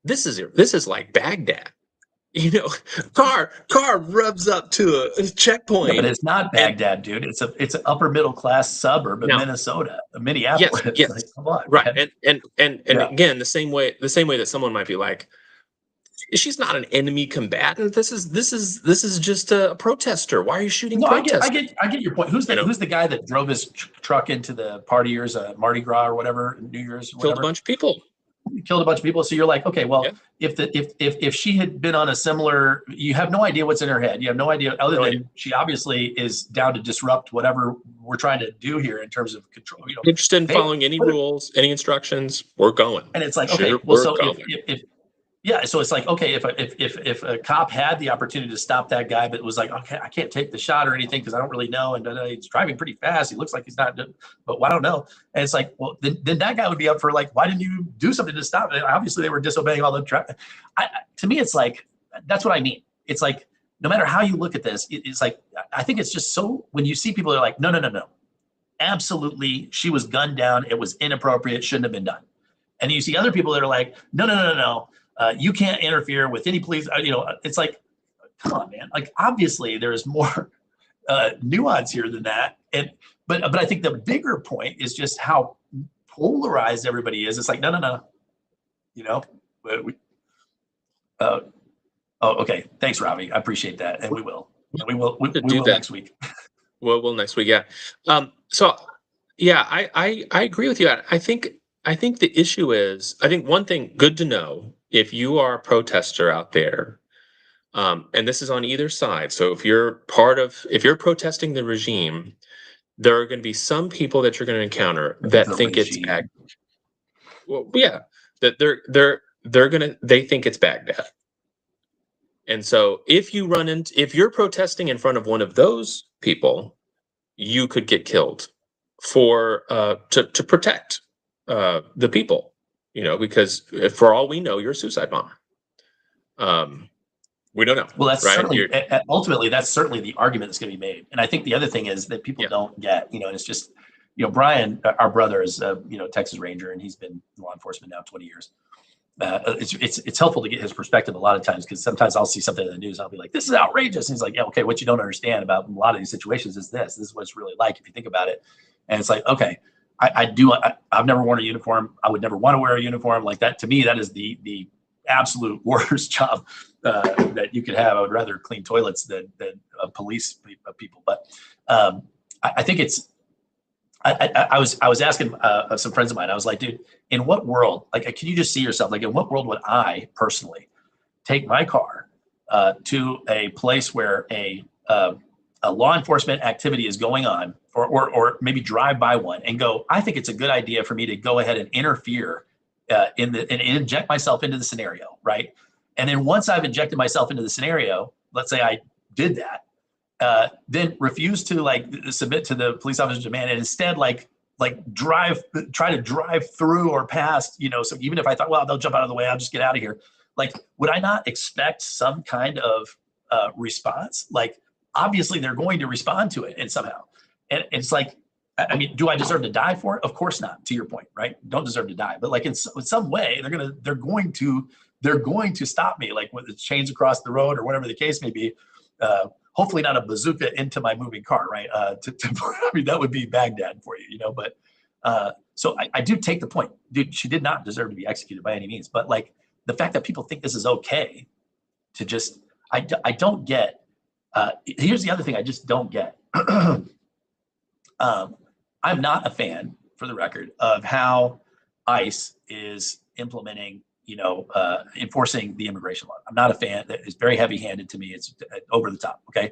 this is like Baghdad, car rubs up to a checkpoint. Yeah, but it's not Baghdad, dude. It's an upper middle class suburb of Minnesota, Minneapolis. Yes. Like, come on, right. Man. And again, the same way that someone might be like, she's not an enemy combatant. This is just a protester. Why are you shooting protesters? I get your point. Who's the guy that drove his truck into the partiers, Mardi Gras or whatever, New Year's, whatever? Killed a bunch of people. killed a bunch of people. So you're like, okay, well, Yeah. if she had been on a similar, you have no idea what's in her head. You have no idea other No than idea. she obviously is down to disrupt whatever we're trying to do here in terms of control. Interested in Hey, following any rules, any instructions, we're going. and it's like, okay, Shoot, well, we're so going. if yeah, so it's like, okay, if a cop had the opportunity to stop that guy, but was like, okay, I can't take the shot or anything because I don't really know, and he's driving pretty fast. He looks like he's not, but I don't know. And it's like, well, then that guy would be up for like, why didn't you do something to stop it? Obviously, they were disobeying all the traffic. To me, it's like that's what I mean. It's like no matter how you look at this, it's like I think it's just so when you see people that are like, no, absolutely, she was gunned down. It was inappropriate. Shouldn't have been done. And you see other people that are like, no. You can't interfere with any police. It's like, come on, man. Like, obviously, there's more nuance here than that. But I think the bigger point is just how polarized everybody is. It's like, no. Okay. Thanks, Ravi. I appreciate that, and we will. And we will. We will that next week. We'll next week. Yeah. So yeah, I agree with you. I think the issue is, I think one thing good to know if you are a protester out there, and this is on either side. So if you're protesting the regime, there are going to be some people that you're going to encounter that The think it's regime. bad. Well, yeah, that they think it's Baghdad. And so if you're protesting in front of one of those people, you could get killed to protect the people, because for all we know, you're a suicide bomber. We don't know. Well, that's right? certainly ultimately that's certainly the argument that's going to be made. And I think the other thing is that people don't get, and it's just, Brian, our brother is Texas Ranger, and he's been in law enforcement now 20 years. It's helpful to get his perspective a lot of times, because sometimes I'll see something in the news, I'll be like, this is outrageous. And he's like, yeah, okay, what you don't understand about a lot of these situations is this is what it's really like if you think about it. And it's like, okay, I've never worn a uniform. I would never want to wear a uniform like that. To me, that is the absolute worst job that you could have. I would rather clean toilets than police people. But I think it's. I was asking some friends of mine. I was like, dude, in what world? Like, can you just see yourself? Like, in what world would I personally take my car to a place where a law enforcement activity is going on, or maybe drive by one and go, I think it's a good idea for me to go ahead and interfere and inject myself into the scenario, right? And then once I've injected myself into the scenario, let's say I did that, then refuse to submit to the police officer's demand, and instead try to drive through or past, so even if I thought, well, they'll jump out of the way, I'll just get out of here. Like, would I not expect some kind of response? Like, obviously they're going to respond to it and somehow. And it's like, I mean, do I deserve to die for it? Of course not, to your point, right? Don't deserve to die. But like in some way, they're going to stop me, like with the chains across the road or whatever the case may be. Hopefully not a bazooka into my moving car, right? I mean, that would be Baghdad for you, But so I do take the point, dude. She did not deserve to be executed by any means. But like the fact that people think this is okay to just, I don't get. Here's the other thing I just don't get. I'm not a fan, for the record, of how ICE is implementing, enforcing the immigration law. I'm not a fan. It's very heavy-handed to me. It's over the top. Okay.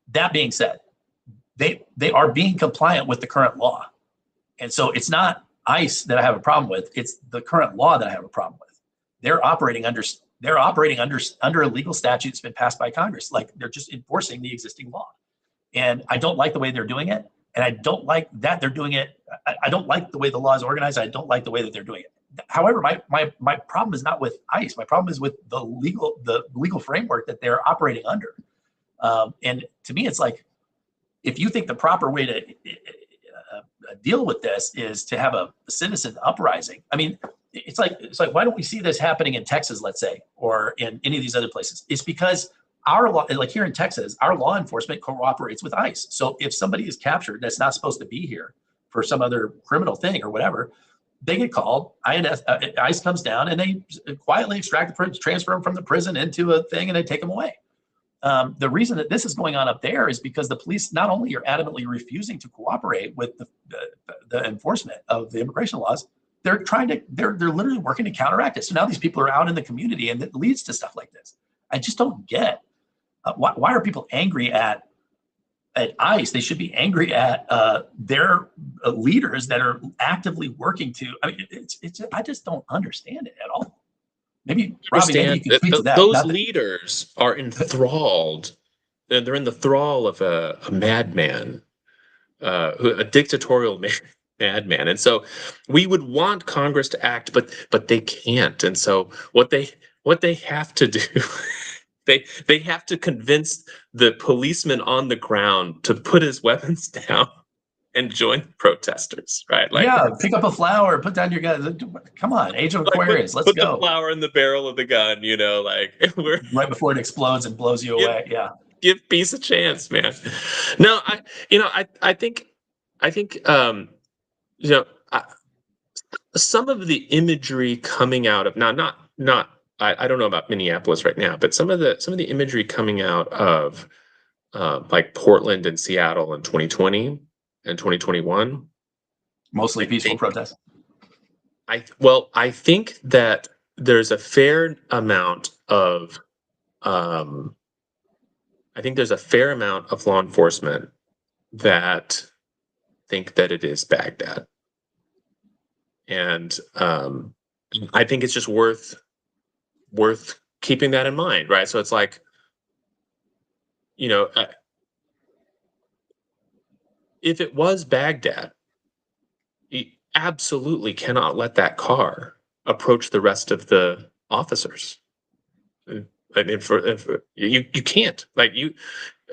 That being said, they are being compliant with the current law, and so it's not ICE that I have a problem with. It's the current law that I have a problem with. They're operating under a legal statute that's been passed by Congress. Like, they're just enforcing the existing law, and I don't like the way they're doing it. And I don't like that they're doing it. I don't like the way the law is organized. I don't like the way that they're doing it. However, my problem is not with ICE. My problem is with the legal framework that they're operating under. And to me, it's like, if you think the proper way to deal with this is to have a citizen uprising, I mean, it's like why don't we see this happening in Texas, let's say, or in any of these other places? It's because our law, like here in Texas, our law enforcement cooperates with ICE. So if somebody is captured that's not supposed to be here for some other criminal thing or whatever, they get called. ICE comes down and they quietly extract transfer them from the prison into a thing, and they take them away. The reason that this is going on up there is because the police not only are adamantly refusing to cooperate with the enforcement of the immigration laws, they're actually they're literally working to counteract it. So now these people are out in the community, and it leads to stuff like this. I just don't get why are people angry at ICE? They should be angry at their leaders that are actively working to. I mean, I just don't understand it at all. Maybe Robbie, maybe you can speak to that. Those leaders are enthralled. They're in the thrall of a madman, a dictatorial madman, and so we would want Congress to act, but they can't. And so what they have to do, they have to convince the policeman on the ground to put his weapons down and join the protesters, right? Like, yeah, pick up a flower, put down your gun. Come on, Age of Aquarius, let's put go. The flower in the barrel of the gun, like we're right before it explodes and blows you away. Yeah, give peace a chance, man. No, I think some of the imagery coming out of not I don't know about Minneapolis right now, but some of the imagery coming out of like Portland and Seattle in 2020 and 2021, mostly peaceful protests. I think that there's a fair amount of law enforcement that think that it is Baghdad, and I think it's just worth keeping that in mind, right? So it's like, if it was Baghdad, you absolutely cannot let that car approach the rest of the officers. You can't, like,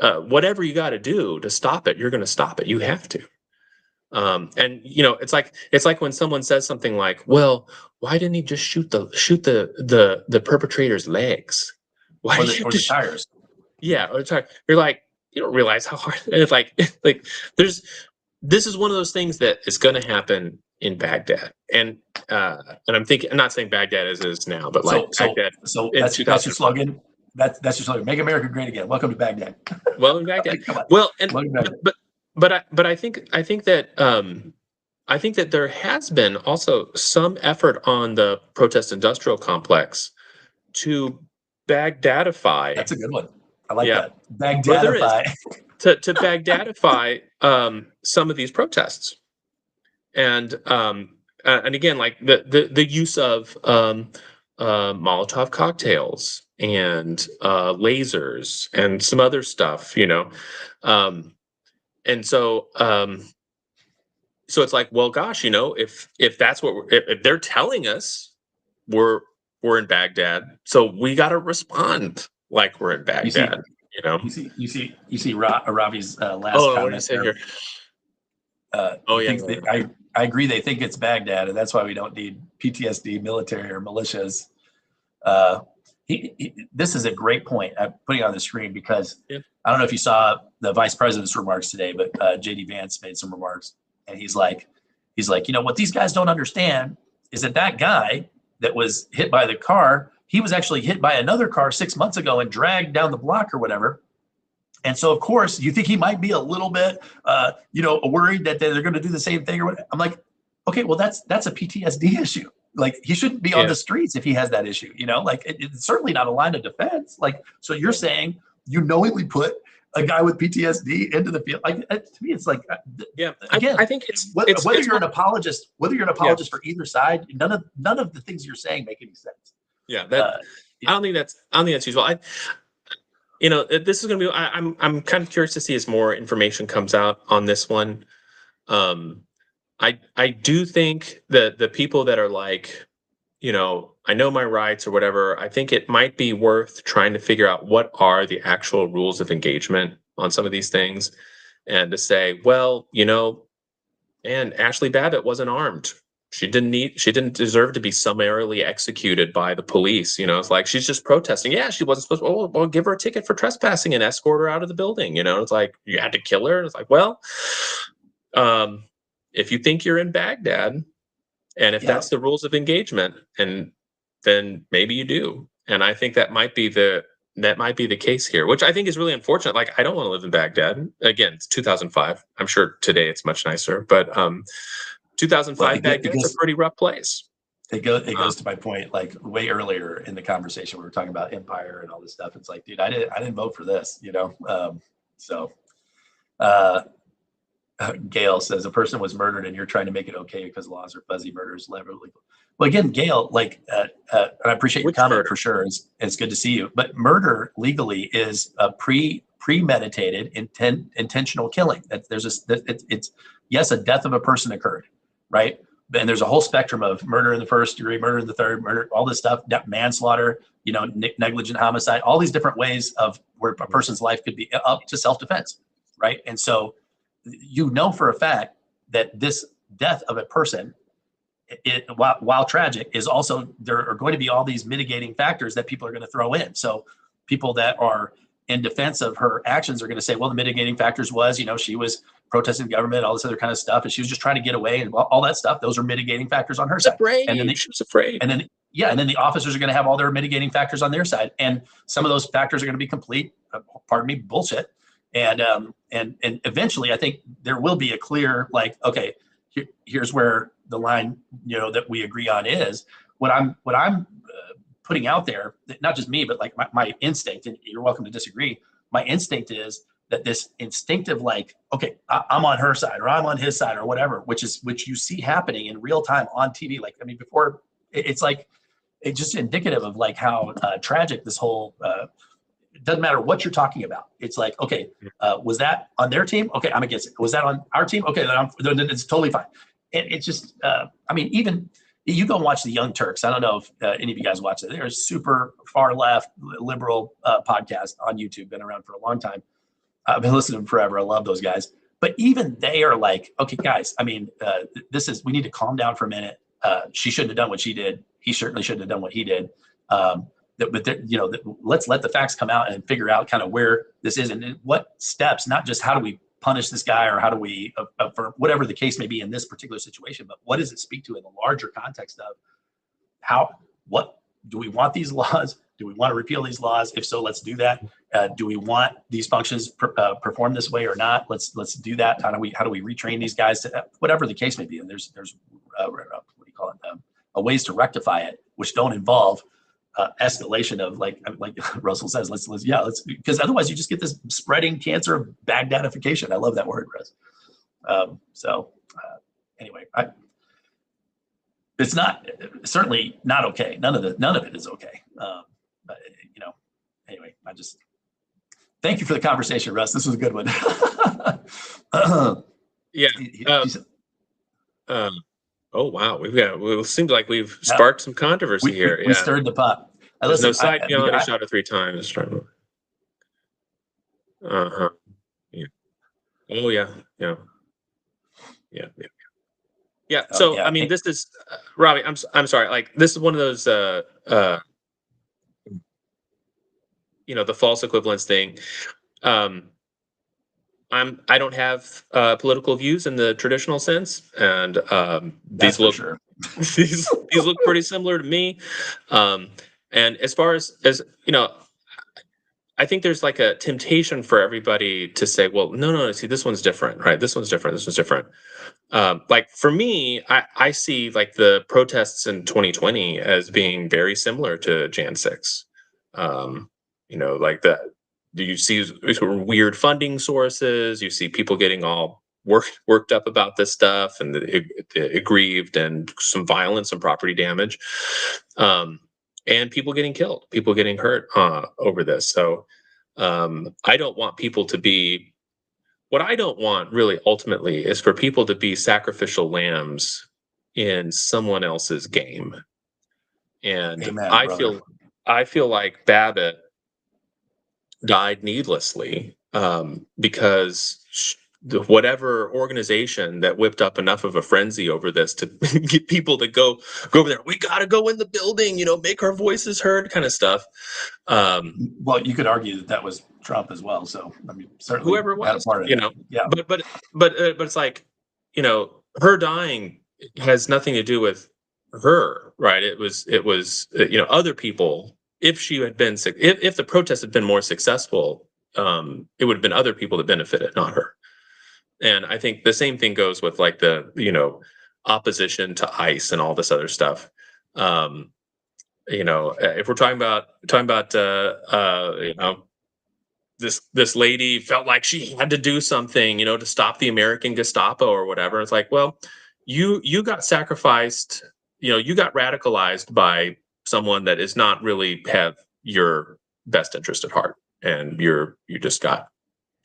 whatever you got to do to stop it, you're going to stop it. You have to. And it's like when someone says something like, "Well, why didn't he just shoot the perpetrator's legs? Why or the tires?" Yeah, or the tire. You're like, you don't realize how hard. It's like this is one of those things that is going to happen in Baghdad, and I'm not saying Baghdad is now, but Baghdad. So that's your slogan. That's your slogan. Make America great again. Welcome to Baghdad. Welcome to Baghdad. Come on. Well, and but I think that there has been also some effort on the protest industrial complex to Baghdadify. That's a good one. I like that. Baghdadify. To Baghdadify some of these protests, and again, like the use of Molotov cocktails and lasers and some other stuff, and so it's like, well, gosh, if that's what if they're telling us we're in Baghdad, so we got to respond like we're in Baghdad. You see Ravi's last comment. What did I say here? I agree. They think it's Baghdad, and that's why we don't need PTSD, military, or militias. This is a great point. I'm putting it on the screen because I don't know if you saw the vice president's remarks today, but JD Vance made some remarks, and he's like, what these guys don't understand is that guy that was hit by the car, he was actually hit by another car 6 months ago and dragged down the block or whatever. And so, of course, you think he might be a little bit, worried that they're going to do the same thing or what? I'm like, okay, well, that's a PTSD issue. Like, he shouldn't be on the streets if he has that issue, like it's certainly not a line of defense. Like, so you're saying you knowingly put a guy with PTSD into the field. Like, to me, it's like, again, I think whether you're an apologist for either side, none of the things you're saying make any sense. Yeah, I don't think that's useful. This is going to be. I'm kind of curious to see as more information comes out on this one. I do think that the people that are like, I know my rights or whatever, I think it might be worth trying to figure out what are the actual rules of engagement on some of these things, and to say, well, and Ashley Babbitt wasn't armed. She didn't deserve to be summarily executed by the police. It's like, she's just protesting. Yeah, she wasn't supposed to. Oh, well, give her a ticket for trespassing and escort her out of the building. It's like, you had to kill her. And it's like, well, if you think you're in Baghdad, and if that's the rules of engagement, and then maybe you do. And I think that might be the case here, which I think is really unfortunate. Like, I don't want to live in Baghdad. Again, it's 2005. I'm sure today it's much nicer, but 2005 Well, Baghdad's a pretty rough place. It goes to my point, like way earlier in the conversation, we were talking about empire and all this stuff. It's like, dude, I didn't vote for this, you know? So, Gail says a person was murdered and you're trying to make it okay because laws are fuzzy. Murder is legal. Well, again, Gail, like, and I appreciate your comment murder? for sure. It's good to see you. But murder legally is a premeditated, intentional killing. It's yes, a death of a person occurred, right? And there's a whole spectrum of murder in the first degree, murder in the third, murder, all this stuff, manslaughter, negligent homicide, all these different ways of where a person's life could be up to self-defense, right? And so, for a fact that this death of a person, while tragic, is also, there are going to be all these mitigating factors that people are going to throw in. So people that are in defense of her actions are going to say, well, the mitigating factors was, she was protesting the government, all this other kind of stuff, and she was just trying to get away and all that stuff. Those are mitigating factors on her side. And then she was afraid. And then the officers are going to have all their mitigating factors on their side. And some of those factors are going to be complete, bullshit. And eventually I think there will be a clear, like, okay, here's where the line, that we agree on is what I'm putting out there, not just me, but like my instinct, and you're welcome to disagree. My instinct is that this instinctive, like, okay, I'm on her side or I'm on his side or whatever, which you see happening in real time on TV. Like, I mean, before it's like, it's just indicative of like how tragic this whole, it doesn't matter what you're talking about. It's like, okay, was that on their team? Okay, I'm against it. Was that on our team? Okay, then it's totally fine. And it's just, I mean, even you go and watch the Young Turks. I don't know if any of you guys watch it. They're a super far left liberal podcast on YouTube, been around for a long time. I've been listening to them forever. I love those guys. But even they are like, okay, guys, I mean, we need to calm down for a minute. She shouldn't have done what she did. He certainly shouldn't have done what he did. Let's let the facts come out and figure out kind of where this is and what steps, not just how do we punish this guy or how do we, for whatever the case may be in this particular situation, but what does it speak to in the larger context of what do we want these laws? Do we want to repeal these laws? If so, let's do that. Do we want these functions performed this way or not? Let's do that. How do we retrain these guys to whatever the case may be? And there's what do you call it? Ways to rectify it, which don't involve escalation of like Russell says, let's because otherwise you just get this spreading cancer of Baghdadification. I love that word, Russ. Anyway, it's certainly not okay. None of it is okay. But anyway, I just thank you for the conversation, Russ. This was a good one. Yeah. Oh wow, it seems like we've sparked some controversy here. We stirred the pot. There's no side beyond shot of 3 times. Uh-huh. Yeah. Oh yeah. Yeah. Yeah. Yeah. Yeah. So I mean, this is Robbie. I'm sorry. Like, this is one of those the false equivalence thing. I don't have political views in the traditional sense, and these look these look pretty similar to me. And as far as I think there's like a temptation for everybody to say, well, no, see, this one's different, right? This one's different. This one's different. Like for me, I see like the protests in 2020 as being very similar to Jan 6. Like that. Do you see weird funding sources? You see people getting all worked up about this stuff and aggrieved, and some violence and property damage, and people getting killed, people getting hurt over this. So I don't want people to be. What I don't want really ultimately is for people to be sacrificial lambs in someone else's game. And Amen, I feel like Babbitt died needlessly because whatever organization that whipped up enough of a frenzy over this to get people to go over there, we got to go in the building, make our voices heard, kind of stuff. Well, you could argue that was Trump as well. So I mean, certainly whoever it was, part of it. Yeah. But it's like, her dying has nothing to do with her, right? It was other people. If she had been sick, if the protest had been more successful, it would have been other people that benefited, not her. And I think the same thing goes with like the opposition to ICE and all this other stuff. If we're talking about this lady felt like she had to do something, to stop the American Gestapo or whatever. It's like, well, you got sacrificed, you got radicalized by someone that is not really have your best interest at heart, and you just got,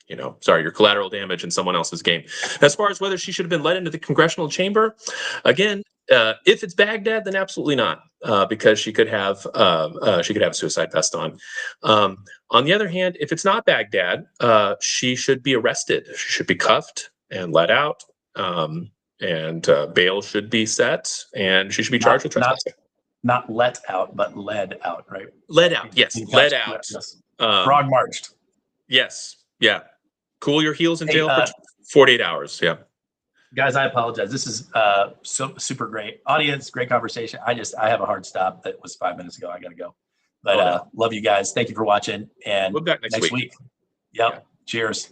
your collateral damage in someone else's game. As far as whether she should have been led into the congressional chamber, again, if it's Baghdad, then absolutely not, because she could have a suicide vest on. On the other hand, if it's not Baghdad, she should be arrested. She should be cuffed and let out, and bail should be set, and she should be charged with trespassing. Not let out, but led out, right? Led out, yes, led out. Yes. Frog marched. Yes, yeah. Cool your heels in jail for 48 hours. Yeah. Guys, I apologize. This is super great. Audience, great conversation. I have a hard stop. That was 5 minutes ago. I got to go. But love you guys. Thank you for watching. And we'll be back next week. Yep. Yeah. Cheers.